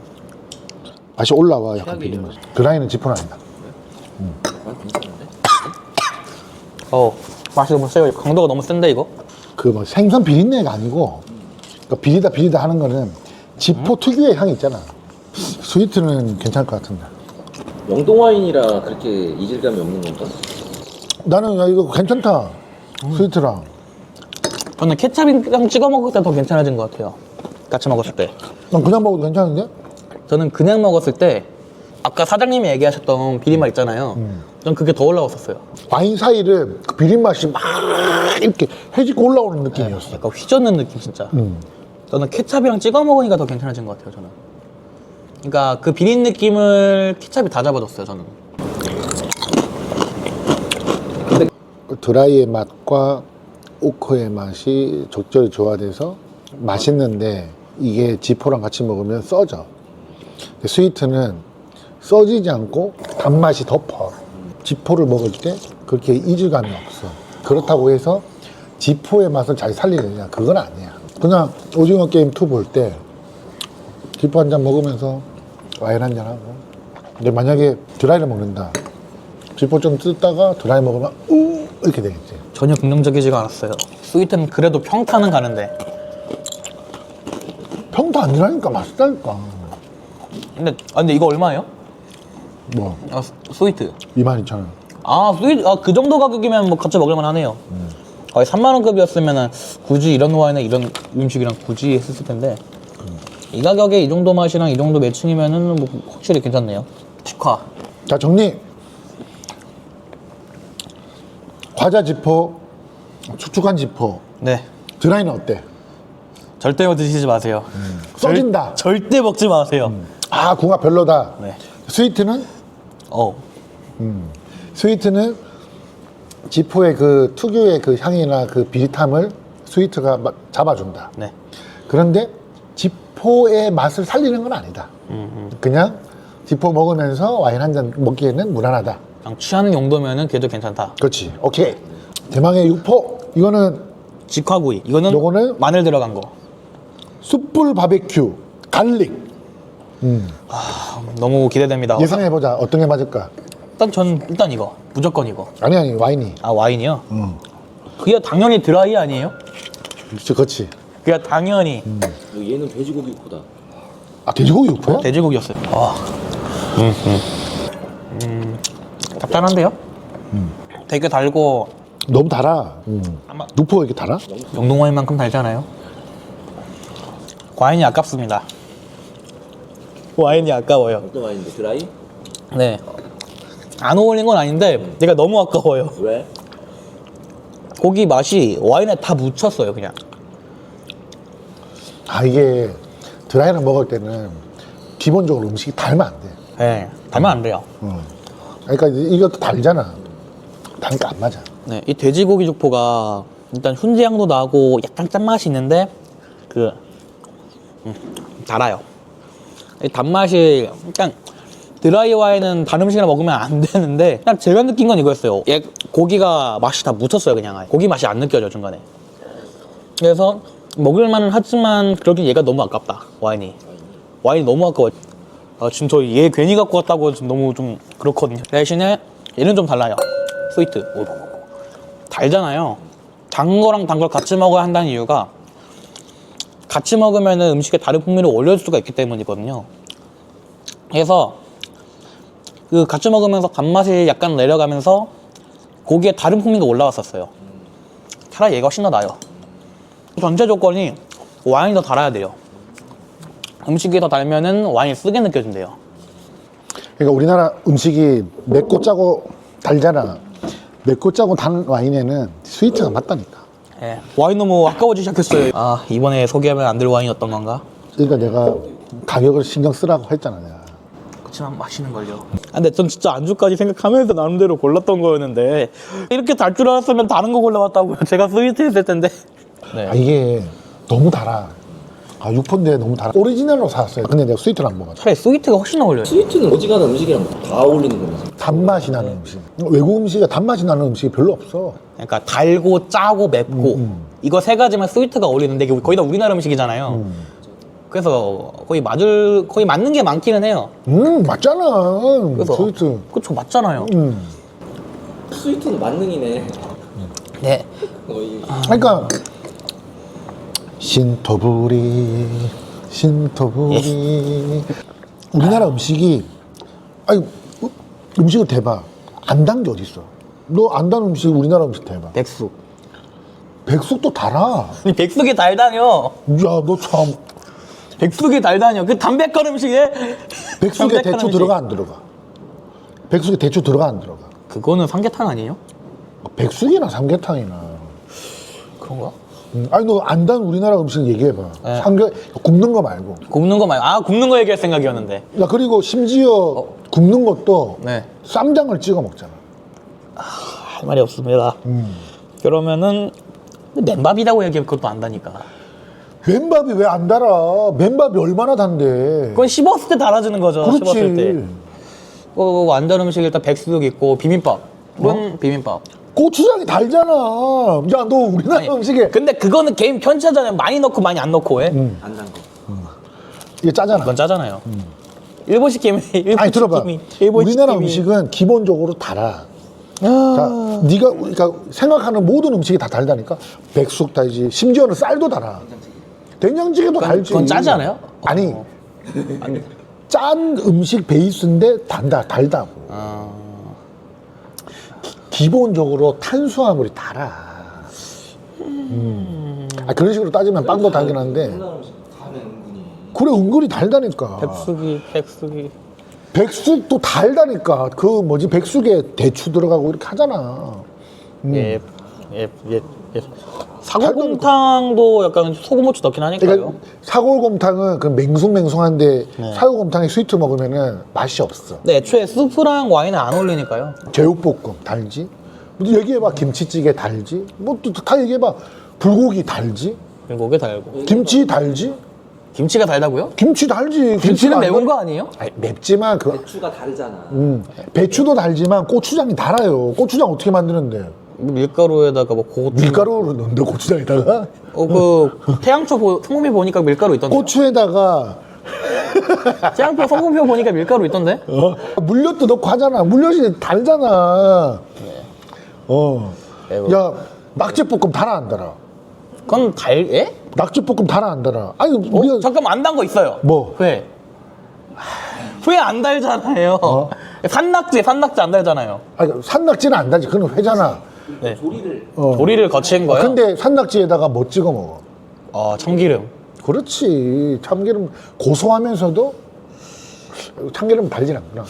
B: 맛이 올라와. 약간 비린 맛. 드라이는 지포는 아니다.
C: 난 괜찮은데?
A: 맛이 너무 세요. 강도가 너무 센데 이거?
B: 그 뭐 생선 비린내가 아니고 그러니까 비리다 하는 거는 지포 특유의 향이 있잖아. 스위트는 괜찮을 것 같은데.
C: 영동 와인이라 그렇게 이질감이 없는 건가?
B: 나는 야 이거 괜찮다. 스위트랑.
A: 저는 케찹이랑 찍어 먹을 때 더 괜찮아진 것 같아요. 같이 먹었을 때.
B: 난 그냥 먹어도 괜찮은데?
A: 저는 그냥 먹었을 때 아까 사장님이 얘기하셨던 비린맛 있잖아요. 전 그게 더 올라왔었어요.
B: 와인 사이를 그 비린 맛이 막 이렇게 해지고 올라오는 느낌이었어.
A: 약간 휘젓는 느낌 진짜. 저는 케찹이랑 찍어 먹으니까 더 괜찮아진 것 같아요. 저는. 그러니까 그 비린 느낌을 케찹이 다 잡아줬어요. 저는.
B: 그 드라이의 맛과 오크의 맛이 적절히 조화돼서 맛있는데 이게 지포랑 같이 먹으면 써져. 스위트는 써지지 않고 단맛이 덮어. 지포를 먹을 때 그렇게 이질감이 없어. 그렇다고 해서 지포의 맛을 잘 살리느냐? 그건 아니야. 그냥 오징어 게임 2 볼 때 지포 한 잔 먹으면서 와인 한 잔 하고. 근데 만약에 드라이를 먹는다. 지포 좀 뜯다가 드라이 먹으면 이렇게 되겠지.
A: 전혀 긍정적이지가 않았어요. 스위트는 그래도 평타는 가는데.
B: 평도 아니라니까 맛있다니까.
A: 근데 이거 얼마예요?
B: 뭐
A: 스위트.
B: 22,000원.
A: 스위트. 그 정도 가격이면 뭐 같이 먹을만 하네요. 거의 3만원급이었으면 굳이 이런 와인에 이런 음식이랑 굳이 했을 텐데 이 가격에 이 정도 맛이랑 이 정도 매칭이면은 뭐 확실히 괜찮네요. 축하.
B: 자, 정리. 과자 지포, 축축한 지포.
A: 네.
B: 드라이는 어때?
A: 절대 드시지 마세요.
B: 써진다.
A: 절대 먹지 마세요.
B: 아, 궁합 별로다.
A: 네.
B: 스위트는?
A: 어.
B: 스위트는 지포의 그 특유의 그 향이나 그 비릿함을 스위트가 잡아준다.
A: 네.
B: 그런데 지포의 맛을 살리는 건 아니다. 그냥 지포 먹으면서 와인 한 잔 먹기에는 무난하다.
A: 그냥 취하는 용도면은 그래도 괜찮다.
B: 그렇지. 오케이. 대망의 육포. 이거는
A: 직화구이. 이거는
B: 요거는
A: 마늘 들어간 거.
B: 숯불 바베큐 갈릭.
A: 너무 기대됩니다.
B: 예상해보자. 어떤 게 맞을까?
A: 일단 이거. 무조건 이거.
B: 아니 와인이.
A: 와인이요? 그게 당연히 드라이 아니에요?
B: 그렇지.
A: 그게 당연히
C: 얘는 돼지고기 육포다.
B: 아, 돼지고기 육포야?
A: 돼지고기였어요. 짭짤한데요? 되게 달고
B: 너무 달아.
A: 아마
B: 육포가 이렇게 달아?
A: 영동 와인만큼 달잖아요. 와인이 아깝습니다. 와인이 아까워요.
C: 어떤 와인인데 드라이?
A: 네. 안 어울린 건 아닌데 내가 너무 아까워요.
C: 왜?
A: 고기 맛이 와인에 다 묻혔어요 그냥.
B: 아, 이게 드라이를 먹을 때는 기본적으로 음식이 달면 안 돼.
A: 네. 달면 안 돼요.
B: 그러니까 이것도 달잖아. 다니까 안 맞아.
A: 네. 이 돼지고기 육포가 일단 훈제향도 나고 약간 짠맛이 있는데 달아요. 이 단맛이 일단 드라이 와인은 다른 음식이랑 먹으면 안 되는데 그냥 제가 느낀 건 이거였어요. 얘 고기가 맛이 다 묻혔어요. 그냥 아예. 고기 맛이 안 느껴져 중간에. 그래서 먹을만은 하지만 그러긴 얘가 너무 아깝다. 와인이 너무 아까워. 지금 저 얘 괜히 갖고 왔다고 지금 너무 좀 그렇거든요. 대신에 얘는 좀 달라요. 스위트. 오. 달잖아요. 단 거랑 단 걸 같이 먹어야 한다는 이유가 같이 먹으면 음식에 다른 풍미를 올려줄 수가 있기 때문이거든요. 그래서 그 같이 먹으면서 단맛이 약간 내려가면서 고기에 다른 풍미가 올라왔었어요. 차라리 얘가 훨씬 더 나아요. 전체 조건이 와인이 더 달아야 돼요. 음식이 더 달면은 와인이 쓰게 느껴진대요.
B: 그러니까 우리나라 음식이 맵고 짜고 달잖아. 맵고 짜고 단 와인에는 스위트가 맞다니까.
A: 예. 와인 너무 아까워지기 시작했어요. 아, 이번에 소개하면 안 될 와인이었던 건가?
B: 그러니까 내가 가격을 신경 쓰라고 했잖아, 내가.
A: 그렇지만 맛있는걸요. 근데 전 진짜 안주까지 생각하면서 나름대로 골랐던 거였는데 이렇게 달 줄 알았으면 다른 거 골라봤다고요. 제가 스위트 했을 텐데. 네.
B: 아, 이게 너무 달아. 6폰데 너무 달아. 오리지널로 사왔어요. 근데 내가 스위트를 안 먹었어.
A: 차라리 스위트가 훨씬 어울려요.
C: 스위트는 어지간한 음식이랑 다 어울리는 거면서.
B: 단맛이 나는 음식. 외국 음식에 단맛이 나는 음식이 별로 없어.
A: 그러니까 달고 짜고 맵고 이거 세 가지만 스위트가 어울리는데 이게 거의 다 우리나라 음식이잖아요. 그래서 거의 맞는 게 많기는 해요.
B: 맞잖아.
A: 그래서
B: 스위트.
A: 그쵸, 맞잖아요.
C: 스위트는 만능이네.
A: 네.
B: 그러니까 신토부리 우리나라 음식이 아니 음식을 대봐. 안 단 게 어딨어. 너 안 단 음식 우리나라 음식 대봐.
A: 백숙.
B: 백숙도 달아.
A: 아니, 백숙이 달다뇨.
B: 야, 너 참.
A: 백숙이 달다뇨. 그 담백한 음식에
B: 백숙에
A: 담백한
B: 대추
A: 음식.
B: 들어가 안 들어가? 백숙에 대추 들어가 안 들어가?
A: 그거는 삼계탕 아니에요?
B: 백숙이나 삼계탕이나.
A: 그런가?
B: 아니 너 안 단 우리나라 음식 얘기해봐.
A: 네.
B: 굽는 거 말고.
A: 굽는 거 말고. 아, 굽는 거 얘기할 생각이었는데.
B: 야 그리고 심지어 굽는 것도
A: 네.
B: 쌈장을 찍어 먹잖아.
A: 할 말이 없습니다. 그러면은 맨밥이라고 얘기하면 그것도 안다니까.
B: 맨밥이 왜 안 달아? 맨밥이 얼마나 단데?
A: 그건 씹었을 때 달아지는 거죠. 씹었을 때.
B: 그렇지.
A: 완전 음식 일단 백숙 있고 비빔밥. 비빔밥.
B: 고추장이 달잖아. 야 너 우리나라
A: 아니,
B: 음식에
A: 근데 그거는 개인 편차잖아요. 많이 넣고 많이 안 넣고 해.
C: 안 단 거.
B: 이게 짜잖아.
A: 그건 짜잖아요. 일본식 게임.
B: 아니 들어봐. 우리나라 음식은 기본적으로 달아. 자, 네가 그러니까 생각하는 모든 음식이 다 달다니까. 백숙 달지. 심지어는 쌀도 달아. 된장찌개도 달지.
A: 그건 짜지 않아요?
B: 아니, 짠 음식 베이스인데 달다고. 기본적으로 탄수화물이 달아. 그런 식으로 따지면 빵도 달긴 한데. 그래 은근히 달다니까.
A: 백숙이.
B: 백숙도 달다니까. 그 뭐지 백숙에 대추 들어가고 이렇게 하잖아.
A: 예. 사골곰탕도 약간 소금 후추 넣긴 하니까요.
B: 그러니까 사골곰탕은 그 맹숭맹숭한데 사골곰탕에 스위트 먹으면은 맛이 없어.
A: 네, 애초에 스프랑 와인은 안 어울리니까요.
B: 제육볶음 달지. 얘기해봐 김치찌개 달지. 뭐 또 다 얘기해봐. 불고기 달지.
A: 불고기 달고.
B: 김치 달지.
A: 김치가 달다고요?
B: 김치 달지.
A: 김치는
B: 김치가 안
A: 매운
B: 달-
A: 거 아니에요?
B: 아니, 맵지만 그
C: 배추가 다르잖아.
B: 배추도 달지만 고추장이 달아요. 고추장 어떻게 만드는데?
A: 밀가루에다가 뭐 고추.
B: 밀가루를 넣는데 고추장에다가
A: 태양초 성분표 보니까 밀가루 있던데.
B: 고추에다가
A: 태양초 성분표 보니까 밀가루 있던데.
B: 물엿도 넣고 하잖아. 물엿이 달잖아. 야 낙지볶음 달아 안 달아?
A: 그건 예?
B: 낙지볶음 달아 안 달아? 아니 우리가
A: 잠깐만 안 단 거 있어요.
B: 뭐?
A: 회 안 달잖아요. 산낙지 안 달잖아요.
B: 아니 산낙지는 안 달지. 그건 회잖아.
A: 네. 조리를 거친 거예요.
B: 근데 산낙지에다가 뭐 찍어 먹어?
A: 참기름.
B: 그렇지. 참기름 고소하면서도 참기름 달진 않구나.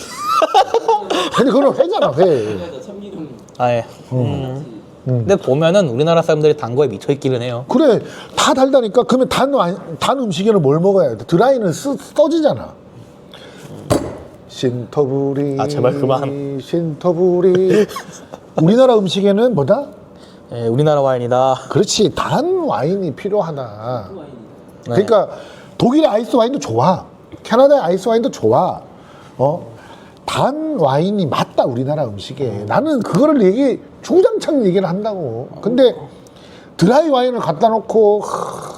B: 근데 그건 회잖아, 회.
A: 예. 근데 보면은 우리나라 사람들이 단 거에 미쳐 있기는 해요.
B: 그래, 다 달다니까. 그러면 단 음식에는 뭘 먹어야 돼? 드라이는 써지잖아. 신토부리.
A: 제발 그만.
B: 신토부리. 우리나라 음식에는 뭐다?
A: 예, 우리나라 와인이다.
B: 그렇지. 단 와인이 필요하다. 그러니까 독일의 아이스 와인도 좋아. 캐나다의 아이스 와인도 좋아. 단 와인이 맞다 우리나라 음식에. 나는 그거를 주장창 얘기를 한다고. 근데 드라이 와인을 갖다 놓고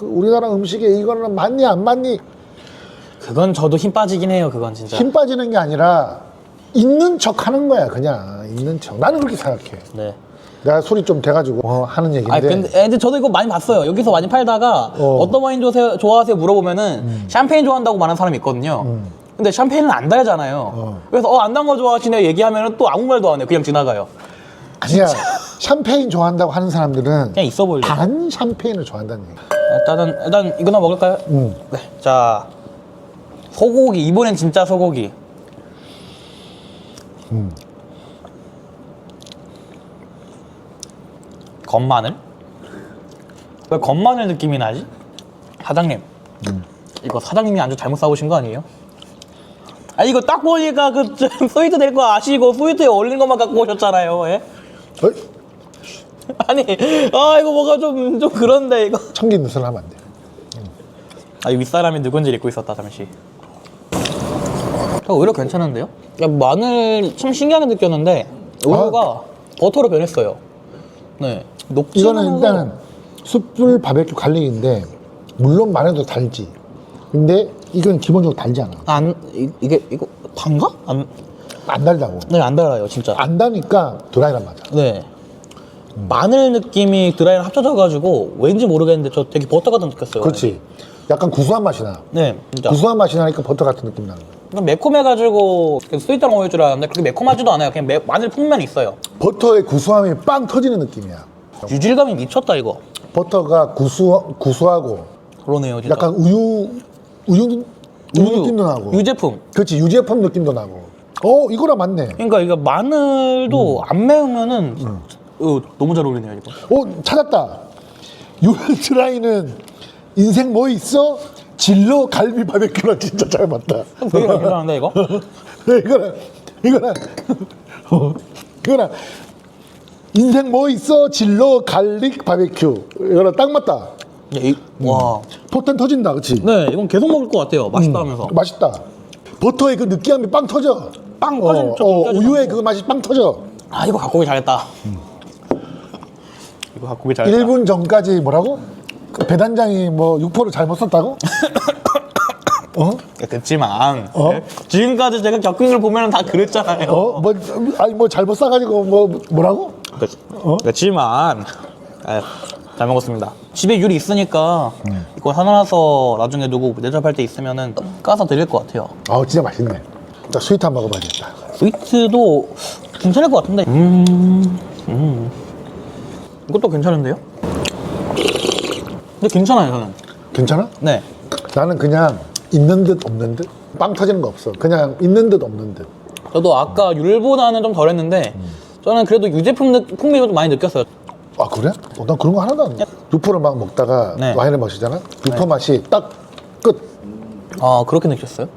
B: 우리나라 음식에 이거는 맞니 안 맞니?
A: 그건 저도 힘 빠지긴 해요. 그건 진짜.
B: 힘 빠지는 게 아니라 있는 척 하는 거야. 그냥 있는 척. 나는 그렇게 생각해.
A: 네.
B: 내가 술이 좀 돼가지고 하는 얘기인데.
A: 아니 근데 저도 이거 많이 봤어요. 여기서 많이 팔다가 어떤 와인 좋아하세요 물어보면은 샴페인 좋아한다고 말하는 사람이 있거든요. 근데 샴페인은 안 달잖아요. 그래서 안 단 거 좋아하시네요 얘기하면은 또 아무 말도 안 해요. 그냥 지나가요.
B: 아니야. 샴페인 좋아한다고 하는 사람들은
A: 그냥 있어 보이려.
B: 단 샴페인을 좋아한다는 얘기.
A: 일단 이거나 먹을까요? 네. 자, 소고기. 이번엔 진짜 소고기. 건마늘? 왜 건마늘 느낌이 나지? 사장님, 이거 사장님이 아주 잘못 사오신 거 아니에요? 아 이거 딱 보니까 그 스위트 될 거 아시고 스위트에 어울리는 것만 갖고 오셨잖아요. 예?
B: 어이?
A: 아니, 이거 뭐가 좀 그런데 이거.
B: 청기 누설 하면 안 돼.
A: 이 윗사람이 누군지 잊고 있었다 잠시. 오히려 괜찮은데요? 야, 마늘 참 신기하게 느꼈는데 우유가 버터로 변했어요. 네. 녹지
B: 이거는
A: 않아서-
B: 일단은 숯불 바베큐 갈릭인데 물론 마늘도 달지. 근데 이건 기본적으로 달지 않아.
A: 이거 단가?
B: 안 달다고.
A: 네, 안 달아요 진짜.
B: 안 다니까 드라이란 맞아.
A: 네. 마늘 느낌이 드라이랑 합쳐져가지고 왠지 모르겠는데 저 되게 버터 같은 느꼈어요.
B: 그렇지. 약간 구수한 맛이 나.
A: 네, 진짜.
B: 구수한 맛이 나니까 버터 같은 느낌 나는 거야.
A: 그냥 매콤해가지고 스위트랑 어울릴 줄 알았는데 그렇게 매콤하지도 않아요. 그냥 마늘 풍면이 있어요.
B: 버터의 구수함이 빵 터지는 느낌이야.
A: 유질감이 미쳤다 이거.
B: 버터가 구수하고
A: 그러네요 진짜.
B: 약간 우유 느낌도 나고.
A: 유제품.
B: 그렇지. 유제품 느낌도 나고. 이거랑 맞네.
A: 그러니까 이거 마늘도 안 매우면은 너무 잘 어울리네요 이거.
B: 찾았다. 유드라이는 인생 뭐 있어? 진로 갈비 바베큐랑 진짜 잘 맞다.
A: 되게 괜찮은데 이거?
B: 이거랑 인생 뭐 있어? 진로 갈릭 바베큐. 이거랑 딱 맞다.
A: 야, 와.
B: 포텐 터진다, 그렇지?
A: 네, 이건 계속 먹을 것 같아요. 맛있다 하면서.
B: 맛있다. 버터의 그 느끼함이 빵 터져.
A: 빵 터진 척.
B: 우유의 그 맛이 빵 터져.
A: 이거 갖고 오기 잘했다. 이거 갖고 오기 잘했다.
B: 1분 전까지 뭐라고? 그 배단장이 뭐 육포를 잘못 썼다고?
A: 그렇지만 지금까지 제가 겪은 걸 보면 다 그랬잖아요.
B: 뭐 잘못 싸가지고 뭐라고?
A: 그렇지만 잘 먹었습니다. 집에 유리 있으니까 이거 사놔서 나중에 누구 대접할 때 있으면은 까서 드릴 것 같아요.
B: 진짜 맛있네. 자, 스위트 한번 먹어봐야겠다.
A: 스위트도 괜찮을 것 같은데. 이것도 괜찮은데요? 근데 괜찮아요 저는.
B: 괜찮아?
A: 네.
B: 나는 그냥 있는 듯 없는 듯? 빵 터지는 거 없어. 그냥 있는 듯 없는 듯.
A: 저도 아까 율보다는 좀 덜했는데 저는 그래도 유제품 풍미도 좀 많이 느꼈어요.
B: 그래? 난 그런 거 하나도 안 돼. 육포를 막 먹다가
A: 네.
B: 와인을 마시잖아? 육포 맛이 딱 끝.
A: 그렇게 느꼈어요?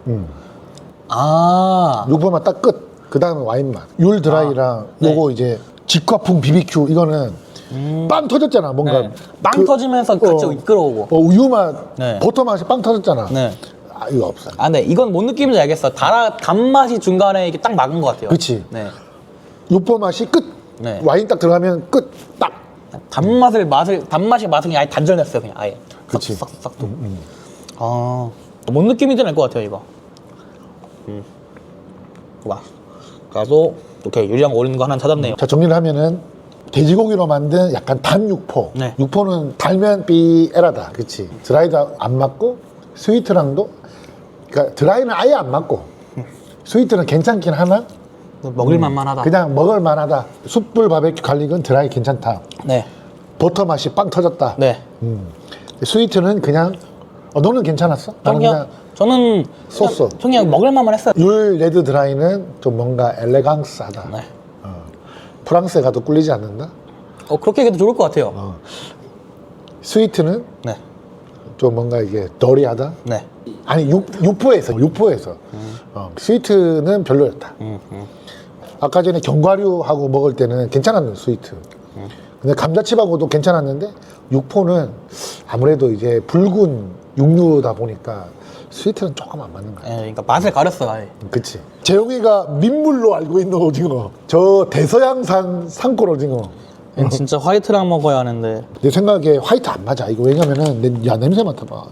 B: 육포 맛 딱 끝. 그 다음에 와인 맛. 율 드라이랑
A: 네.
B: 요거 이제 직화풍 BBQ 이거는 빵 터졌잖아. 뭔가.
A: 네. 빵 터지면서 같이 이끌어오고.
B: 우유 맛,
A: 네.
B: 버터 맛이 빵 터졌잖아.
A: 네.
B: 이거 없어.
A: 네. 이건 뭔 느낌인지 알겠어. 단맛이 중간에 이게 딱 막은 것 같아요.
B: 그치.
A: 네.
B: 육포 맛이 끝.
A: 네.
B: 와인 딱 들어가면 끝. 딱.
A: 단맛이 맛을 그냥 아예 단절냈어요. 그냥 아예.
B: 그치.
A: 싹싹. 뭔 느낌인지 알 것 같아요, 이거. 와. 가서 오케이 유리랑 어울리는 거 하나 찾았네요.
B: 자, 정리를 하면은 돼지고기로 만든 약간 단 육포.
A: 네.
B: 육포는 달면 삐에라다. 그치. 드라이도 안 맞고, 스위트랑도, 그러니까 드라이는 아예 안 맞고, 스위트는 괜찮긴 하나?
A: 먹을 만만하다.
B: 그냥 먹을 만하다. 숯불 바베큐 갈릭은 드라이 괜찮다.
A: 네.
B: 버터 맛이 빵 터졌다.
A: 네.
B: 스위트는 그냥, 너는 괜찮았어? 나는 그냥
A: 저는
B: 소스.
A: 그냥 먹을 만만 했어요.
B: 율 레드 드라이는 좀 뭔가 엘레강스하다.
A: 네.
B: 프랑스에 가도 꿀리지 않는다?
A: 그렇게 얘기해도 좋을 것 같아요.
B: 스위트는
A: 네.
B: 좀 뭔가 이게 더리하다?
A: 네.
B: 아니 육포에서 스위트는 별로였다. 아까 전에 견과류하고 먹을 때는 괜찮았는 스위트. 근데 감자칩하고도 괜찮았는데 육포는 아무래도 이제 붉은 육류다 보니까 스위트는 조금 안 맞는 거야.
A: 예, 그러니까 맛을 가렸어요 아예.
B: 그치. 재용이가 민물로 알고 있는 오징어. 저 대서양산 산골 오징어.
A: 얘는 진짜 화이트랑 먹어야 하는데.
B: 내 생각에 화이트 안 맞아. 이거 왜냐면은 야 냄새 맡아봐.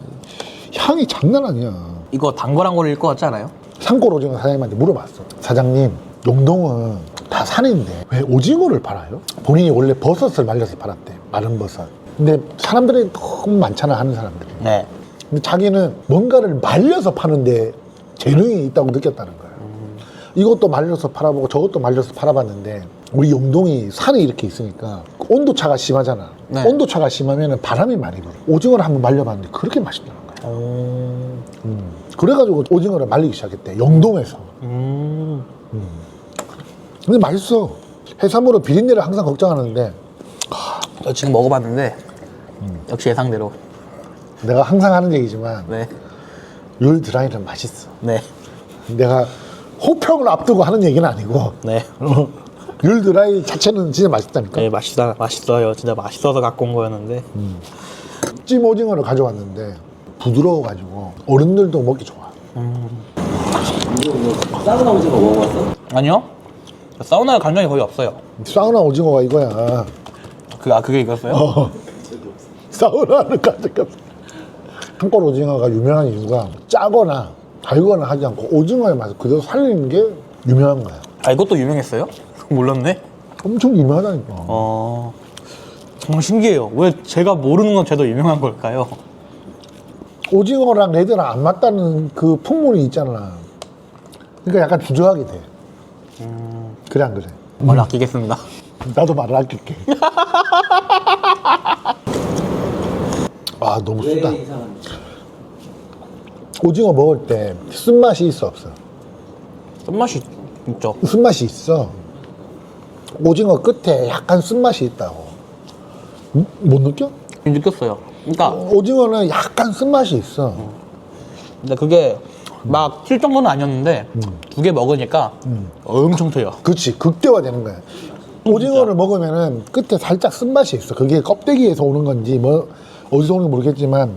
B: 향이 장난 아니야.
A: 이거 단거랑 거릴 것 같지 않아요?
B: 산골 오징어 사장님한테 물어봤어. 사장님, 용동은 다 산인데 왜 오징어를 팔아요? 본인이 원래 버섯을 말려서 팔았대. 마른 버섯. 근데 사람들이 너무 많잖아, 하는 사람들이.
A: 네.
B: 근데 자기는 뭔가를 말려서 파는데 재능이 있다고 느꼈다는 거야. 이것도 말려서 팔아보고 저것도 말려서 팔아봤는데 우리 용동이 산이 이렇게 있으니까 온도차가 심하잖아.
A: 네.
B: 온도차가 심하면 바람이 많이 불어. 오징어를 한번 말려봤는데 그렇게 맛있다는 거야. 그래가지고 오징어를 말리기 시작했대. 영동에서. 근데 맛있어. 해산물은 비린내를 항상 걱정하는데
A: 저 지금 먹어봤는데 역시 예상대로.
B: 내가 항상 하는 얘기지만
A: 네.
B: 율 드라이는 맛있어.
A: 네.
B: 내가 호평을 앞두고 하는 얘기는 아니고
A: 네.
B: 율 드라이 자체는 진짜 맛있다니까.
A: 네, 맛있어요. 진짜 맛있어서 갖고 온 거였는데.
B: 찜 오징어를 가져왔는데 부드러워가지고 어른들도 먹기 좋아.
C: 사우나 오징어 먹어봤어?
A: 아니요. 사우나에 간 적이 거의 없어요.
B: 사우나 오징어가 이거야.
A: 그게 이거였어요?
B: 사우나를 가져갔어. 산골 오징어가 유명한 이유가 짜거나 달거나 하지 않고 오징어의 맛을 그대로 살리는 게 유명한 거야.
A: 아, 이것도 유명했어요? 몰랐네.
B: 엄청 유명하다니까.
A: 정말 신기해요. 왜 제가 모르는 건 쟤도 유명한 걸까요?
B: 오징어랑 레드랑 안 맞다는 그 풍문이 있잖아. 그러니까 약간 주저하게 돼. 그래 안 그래?
A: 말 아끼겠습니다.
B: 나도 말을 아낄게. 아 너무
C: 왜
B: 쓰다.
C: 이상한지.
B: 오징어 먹을 때 쓴맛이 있어 없어?
A: 쓴맛이 있죠.
B: 쓴맛이 있어. 오징어 끝에 약간 쓴맛이 있다고. 못 느껴?
A: 느꼈어요. 그러니까
B: 오징어는 약간 쓴맛이 있어.
A: 근데 그게 막 튈 정도는 아니었는데 두 개 먹으니까 엄청 튀어요.
B: 그렇지, 극대화되는 거야. 오징어를 먹으면은 끝에 살짝 쓴맛이 있어. 그게 껍데기에서 오는 건지 뭐 어디서 오는지 모르겠지만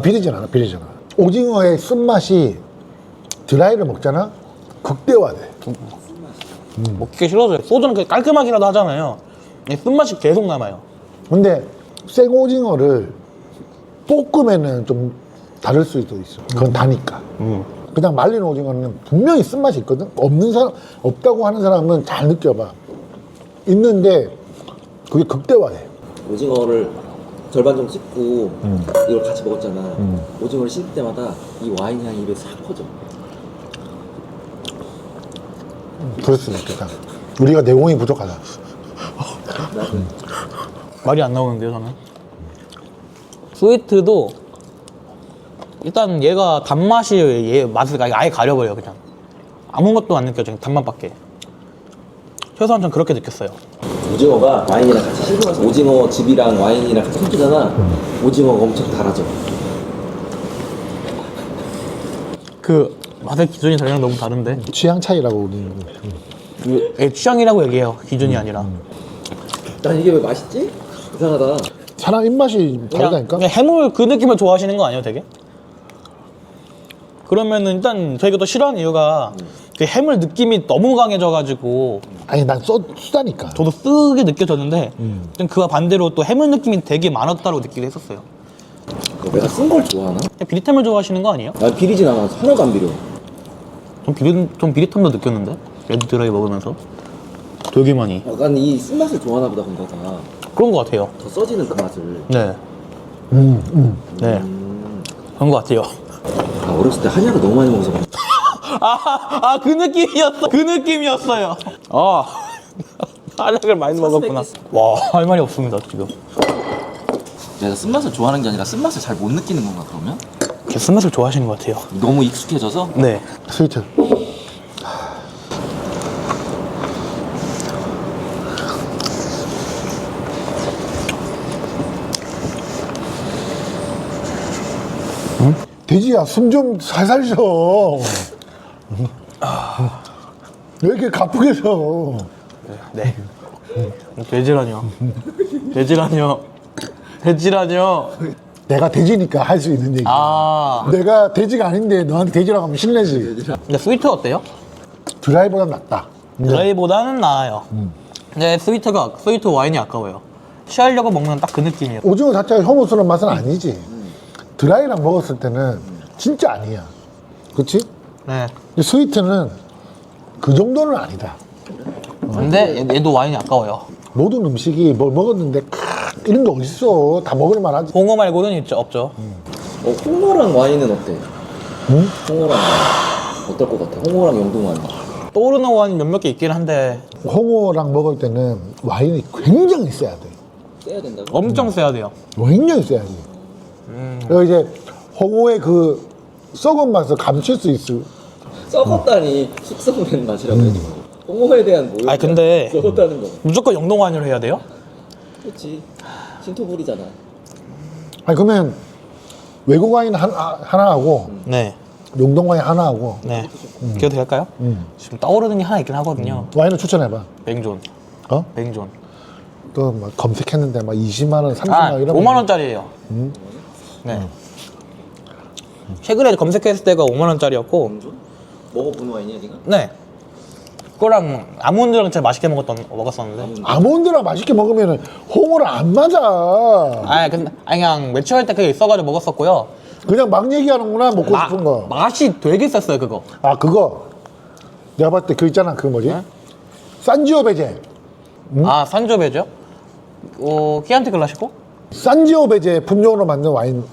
B: 비리진 않아, 비리진 않아. 오징어의 쓴맛이 드라이를 먹잖아? 극대화돼.
A: 먹기 싫어져요. 소주는 그렇게 깔끔하기라도 하잖아요. 이 쓴맛이 계속 남아요.
B: 근데 생오징어를 볶으면은 좀 다를 수도 있어. 그건 다니까. 그냥 말린 오징어는 분명히 쓴맛이 있거든. 없는 사람, 없다고 하는 사람은 잘 느껴봐. 있는데 그게 극대화돼.
C: 오징어를 절반 정도 씹고 이걸 같이 먹었잖아. 오징어를 씹을 때마다 이 와인 향이 입에 싹 퍼져.
B: 그랬으면 좋겠다. 우리가 내공이 부족하다.
A: 말이 안 나오는데요, 저는. 스위트도 일단 얘가 단맛이 얘 맛을 아예 가려버려요, 그냥. 아무것도 안 느껴져요, 단맛밖에. 최소한 전 그렇게 느꼈어요.
C: 오징어가 와인이랑 같이 씹으면서 오징어 즙이랑 와인이랑 같이 섞이잖아. 오징어가 엄청 달아져.
A: 그 맛의 기준이 저랑 너무 다른데.
B: 취향 차이라고 우리는.
A: 취향이라고 얘기해요, 기준이 아니라.
C: 난 이게 왜 맛있지? 이상하다.
B: 사람 입맛이 다르다니까?
A: 그냥 해물 그 느낌을 좋아하시는 거 아니에요, 되게? 그러면은 일단 저희가 또 싫어하는 이유가 그 해물 느낌이 너무 강해져가지고
B: 아니 난 쓰다니까.
A: 저도 쓰게 느껴졌는데 좀 그와 반대로 또 해물 느낌이 되게 많았다고 느끼게 했었어요.
C: 내가 쓴 걸 좋아하나?
A: 비릿함을 좋아하시는 거 아니에요?
C: 난 비리진 않아. 하나도 안 비려.
A: 좀 비릿함도 느꼈는데? 레드 드라이 먹으면서 되게 많이
C: 약간 이 쓴맛을 좋아하나 보다, 근데 다.
A: 그런 것 같아요.
C: 더 써지는 그 맛을.
A: 네. 네. 그런 것 같아요.
C: 아, 어렸을 때 한약을 너무 많이 먹어서 그래.
A: 그 느낌이었어. 그 느낌이었어요. 한약을 많이 먹었구나. 와, 할 말이 없습니다, 지금.
C: 내가 쓴맛을 좋아하는 게 아니라 쓴맛을 잘 못 느끼는 건가, 그러면?
A: 제 쓴맛을 좋아하시는 것 같아요.
C: 너무 익숙해져서?
A: 네.
B: 스위트. 돼지야, 숨 좀 살살 쉬어. 왜 이렇게 가쁘게 쉬어?
A: 네. 돼지라뇨. 돼지라뇨. 돼지라뇨.
B: 내가 돼지니까 할 수 있는 얘기.
A: 아.
B: 내가 돼지가 아닌데 너한테 돼지라고 하면 신내지.
A: 근데 스위트 어때요?
B: 드라이보다 낫다.
A: 드라이보다는 나아요. 근데 스위트 와인이 아까워요. 취하려고 먹는 딱 그 느낌이에요.
B: 오징어 자체가 혐오스러운 맛은 아니지. 드라이랑 먹었을 때는 진짜 아니야. 그치?
A: 네.
B: 근데 스위트는 그 정도는 아니다.
A: 근데 얘도 와인이 아까워요.
B: 모든 음식이 뭘 먹었는데 이런 게 어딨어. 다 먹을 만하지.
A: 홍어 말고는 없죠.
C: 홍어랑 와인은 어때?
B: 응?
C: 홍어랑 어떨 것 같아? 홍어랑 영동 와인.
A: 떠오르는 와인 몇몇 개 있긴 한데
B: 홍어랑 먹을 때는 와인이 굉장히 세야 돼.
C: 써야 된다고?
A: 엄청 세야 돼요.
B: 굉장히 세야지. 그리고 이제 홍어의 그 썩은 맛을 감출 수 있어.
C: 썩었다니 숙성된 맛이라고 해야지. 홍어에 대한 모욕.
A: 아니, 근데-
C: 썩었다는 거.
A: 무조건 영동 와인으로 해야 돼요?
C: 그렇지. 신토불이잖아.
B: 아니 그러면 외국 와인 하나 하고
A: 네.
B: 용동 와인 하나 하고
A: 네. 그래도 될까요? 지금 떠오르는 게 하나 있긴 하거든요.
B: 와인을 추천해봐.
A: 맹존.
B: 어?
A: 맹존.
B: 또 막 검색했는데 막 20만 원, 30만
A: 아,
B: 원 이런.
A: 5만 원짜리예요. 네. 최근에 검색했을 때가 5만 원짜리였고,
C: 영종? 먹어본 와인이야 지금?
A: 네. 그거랑 아몬드랑 제일 맛있게 먹었었는데.
B: 아몬드랑 맛있게 먹으면 홍어랑 안 맞아.
A: 근데 그냥 외출할 때 그게 있어가지고 먹었었고요.
B: 그냥 막 얘기하는구나 먹고 싶은 거.
A: 맛이 되게 셌어요 그거.
B: 아 그거 내가 봤을 때 그 있잖아 그 뭐지?
A: 네?
B: 산지오베제.
A: 아 산조베죠? 키안티 클라시코?
B: 산지오베제 품종으로 만든 와인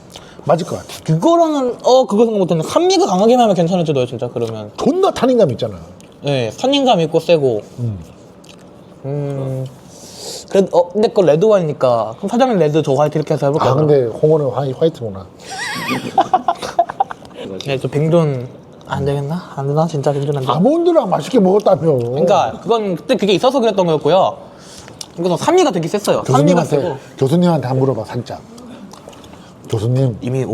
B: 맞을 것 같아.
A: 그거랑은 그거 생각 못했는데 산미가 강하게 나면 괜찮을지도요 진짜 그러면.
B: 존나 탄닌감 있잖아.
A: 네, 선인감 있고 세고. 그래, 근데 그거 레드 와인이니까 그럼 사장님 레드 저 화이트 이렇게 해서 해볼까요?
B: 아 근데 홍어는 화이트구나.
A: 네, 저 뱅존 안 되겠나? 안 되나? 진짜 뱅존 안 되나?
B: 아몬드랑 맛있게 먹었다며.
A: 그러니까 그건 그때 그게 있어서 그랬던 거였고요. 그래서 산미가 되게 셌어요. 산미가 세고
B: 교수님한테 한번 물어봐 살짝. 교수님.
A: 이미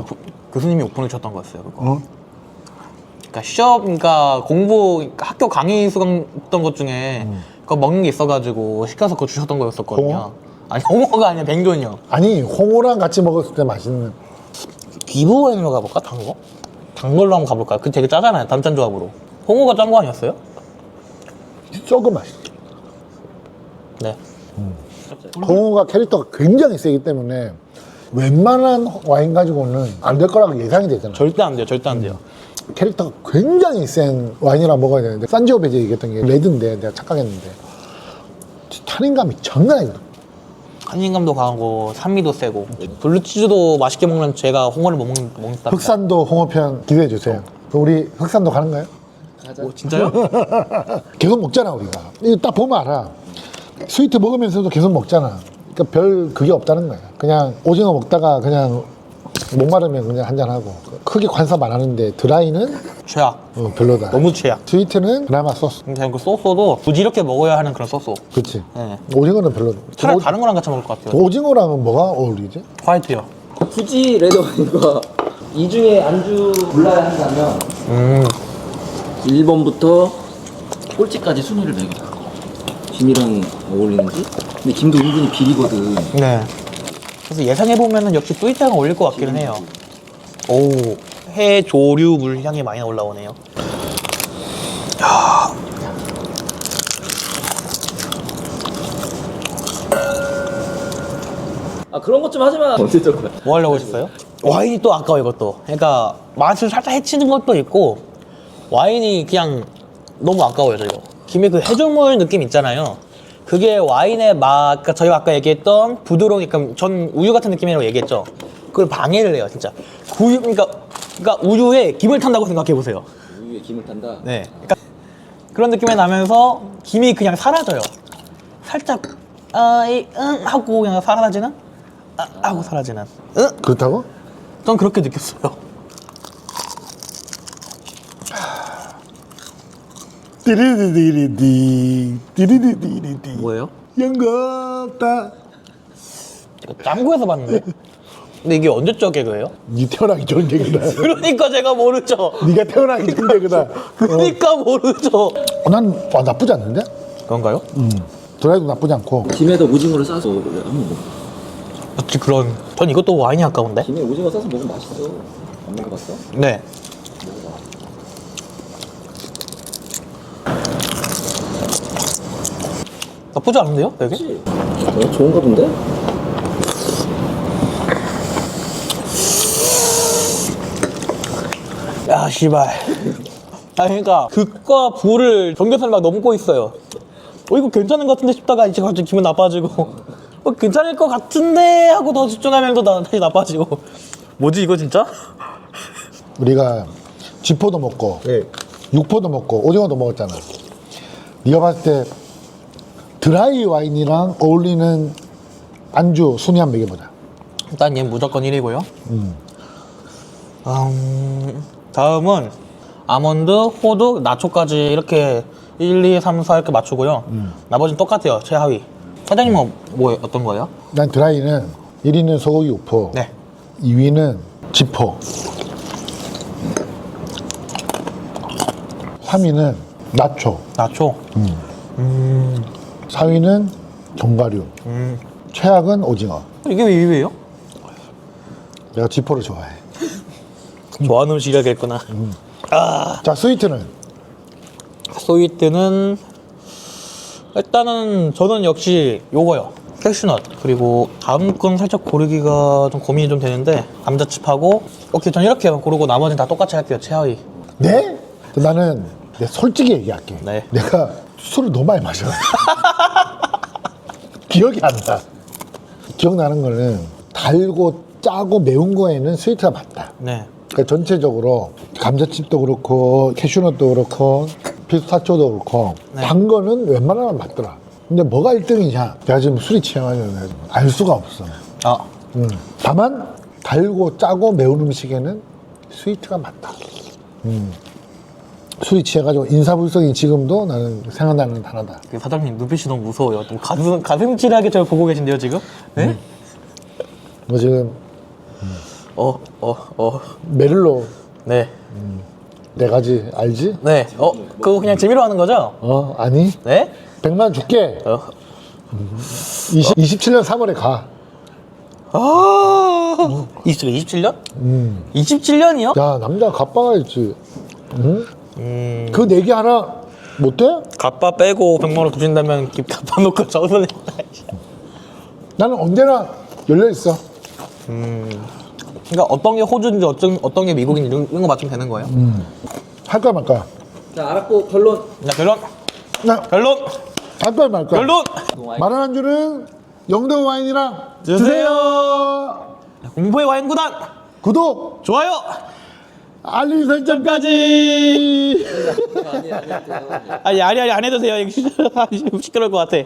A: 교수님이 오픈을 쳤던 거였어요. 그거.
B: 어?
A: 그러니까 그러니까 공부, 그러니까 학교 강의 수강 했던 것 중에 그거 먹는 게 있어가지고 시켜서 그거 주셨던 거였었거든요.
B: 홍어?
A: 아니 홍어가 아니라 뱅존이요.
B: 아니 홍어랑 같이 먹었을 때 맛있는.
A: 기부 와인으로 가볼까? 단 거? 단 걸로 한번 가볼까요? 그 되게 짜잖아요. 단짠 조합으로. 홍어가 짠 거 아니었어요?
B: 조금 맛있어.
A: 네.
B: 홍어가 캐릭터가 굉장히 세기 때문에 웬만한 와인 가지고는 안 될 거라고 예상이 되잖아.
A: 절대 안 돼요. 절대 안 돼요.
B: 캐릭터가 굉장히 센 와인이라 먹어야 되는데 산지오베제 얘기했던 게 레드인데 내가 착각했는데 탄닌감이 장난 아니다.
A: 한인감도 강하고 산미도 세고 블루치즈도 맛있게 먹는 제가 홍어를 못 먹는 스타일.
B: 흑산도 홍어편 기대해 주세요. 그럼 우리 흑산도 가는가요?
C: 가자.
A: 진짜요?
B: 계속 먹잖아 우리가. 이거 딱 보면 알아. 스위트 먹으면서도 계속 먹잖아. 그러니까 별 그게 없다는 거야. 그냥 오징어 먹다가 그냥 목마르면 그냥 한잔하고 크게 관섭 안 하는데 드라이는
A: 최악.
B: 별로다.
A: 너무 최악.
B: 스위트는 그나마 소스.
A: 그냥 그 소스도 굳이 이렇게 먹어야 하는 그런 소스.
B: 그치.
A: 네.
B: 오징어는 별로.
A: 차라리 다른 거랑 같이 먹을 것 같아요.
B: 오징어랑은 뭐가 어울리지?
A: 화이트요.
C: 굳이 레드 와인과 이 중에 안주 골라야 한다면 1번부터 꼴찌까지 순위를 매겨. 김이랑 어울리는지? 근데 김도 은근히 비리거든.
A: 네. 그래서 예상해보면은 역시 스위트가 어울릴 것 같기는 해요. 오, 해 조류 물 향이 많이 올라오네요.
C: 아 그런 것 좀 하지 마. 언제적
A: 뭐 하려고 했어요? 와인이 또 아까워 이것도. 그러니까 맛을 살짝 해치는 것도 있고 와인이 그냥 너무 아까워요 저거. 김에 그 해조물 느낌 있잖아요. 그게 와인의 맛, 그러니까 저희가 아까 얘기했던 부드러운, 그러니까 전 우유 같은 느낌이라고 얘기했죠. 그걸 방해를 해요 진짜. 그러니까 우유에 김을 탄다고 생각해 보세요.
C: 우유에 김을 탄다.
A: 네. 그러니까 그런 느낌이 나면서 김이 그냥 사라져요. 살짝 하고 그냥 사라지는 하고 사라지는.
B: 그렇다고?
A: 전 그렇게 느꼈어요.
B: 띠리디디디 띠리디디디
C: 뭐예요?
B: 영겁다.
A: 제가 짱구에서 봤는데. 근데 이게 언제적 개그예요?
B: 니 태어나기 전 개그다.
A: 그러니까 제가 모르죠.
B: 니가 태어나기 전 개그다.
A: 그러니까 모르죠.
B: 난 나쁘지 않는데?
A: 그런가요?
B: 드라이도 나쁘지 않고.
C: 김에다 오징어를 싸서 한번 먹어.
A: 어찌 그런. 전 이것도 와인이 아까운데?
C: 김에 오징어 싸서 먹으면 맛있어. 안 먹어봤어?
A: 네.
C: 먹어봐.
A: 나쁘지 않은데요, 되게?
C: 그치? 좋은가 본데?
A: 야, 씨발. 아, 그러니까 극과 부를 경계선을 막 넘고 있어요. 이거 괜찮은 것 같은데 싶다가 이제 갑자기 기분 나빠지고 괜찮을 것 같은데 하고 더 집중하면 또 다시 나빠지고. 뭐지 이거 진짜?
B: 우리가 쥐포도 먹고
A: 네.
B: 육포도 먹고 오징어도 먹었잖아. 네가 봤을 때 드라이 와인이랑 어울리는 안주 순위 한번 매겨보자.
A: 일단 얘 무조건 1위고요. 다음은 아몬드, 호두, 나초까지 이렇게 1, 2, 3, 4 이렇게 맞추고요. 나머지는 똑같아요. 최하위. 사장님은 뭐 어떤 거예요?
B: 난 드라이는 1위는 소고기 육포,
A: 네.
B: 2위는 쥐포, 3위는 나초,
A: 나초.
B: 4위는 견과류, 최악은 오징어.
A: 이게 왜 2위예요?
B: 내가 쥐포를 좋아해.
A: 좋아하는 음식이라겠구나.
B: 자, 스위트는
A: 스위트는 일단은 저는 역시 요거요. 캐슈넛. 그리고 다음 건 살짝 고르기가 좀 고민이 좀 되는데 감자칩하고 오케이 전 이렇게 고르고 나머지는 다 똑같이 할게요. 최하위.
B: 네? 나는 내가 솔직히 얘기할게.
A: 네.
B: 내가 술을 너무 많이 마셔. 기억이 안 나. 기억나는 거는 달고 짜고 매운 거에는 스위트가 맞다.
A: 네.
B: 그러니까 전체적으로 감자칩도 그렇고 캐슈넛도 그렇고 피스타치오도 그렇고
A: 네.
B: 단 거는 웬만하면 맞더라. 근데 뭐가 1등이냐? 내가 지금 술이 취해가지고 알 수가 없어.
A: 아,
B: 다만 달고 짜고 매운 음식에는 스위트가 맞다. 술이 취해가지고 인사불성이 지금도 나는 생각나는 단어다.
A: 그 사장님 눈빛이 너무 무서워요. 좀 가슴질하게 저를 보고 계신데요 지금? 네?
B: 뭐 지금 메를로
A: 네.
B: 네 가지 알지?
A: 네. 그거 그냥 재미로 하는 거죠?
B: 아니
A: 네?
B: 100만 줄게. 27년 3월에 가.
A: 27년? 27년이요?
B: 야 남자 갑바가 있지. 그 내기 하나 못해?
A: 갑바 빼고 100만 원 주신다면 갑바 놓고 저번에
B: 나는 언제나 열려 있어.
A: 그러니까 어떤 게 호주인지 어떤 게 미국인지 이런 거 맞추면 되는 거예요?
B: 할까 말까?
C: 자, 알았고 결론.
A: 자, 결론.
B: 나
A: 결론.
B: 할까 말까?
A: 결론.
B: 마른 안주는 영동 와인이랑
A: 드세요.
B: 드세요.
A: 공포의 와인구단
B: 구독,
A: 좋아요.
B: 알림 설정까지.
C: 아니,
A: 아니 안 해도 돼요. 시끄러울 것 같아.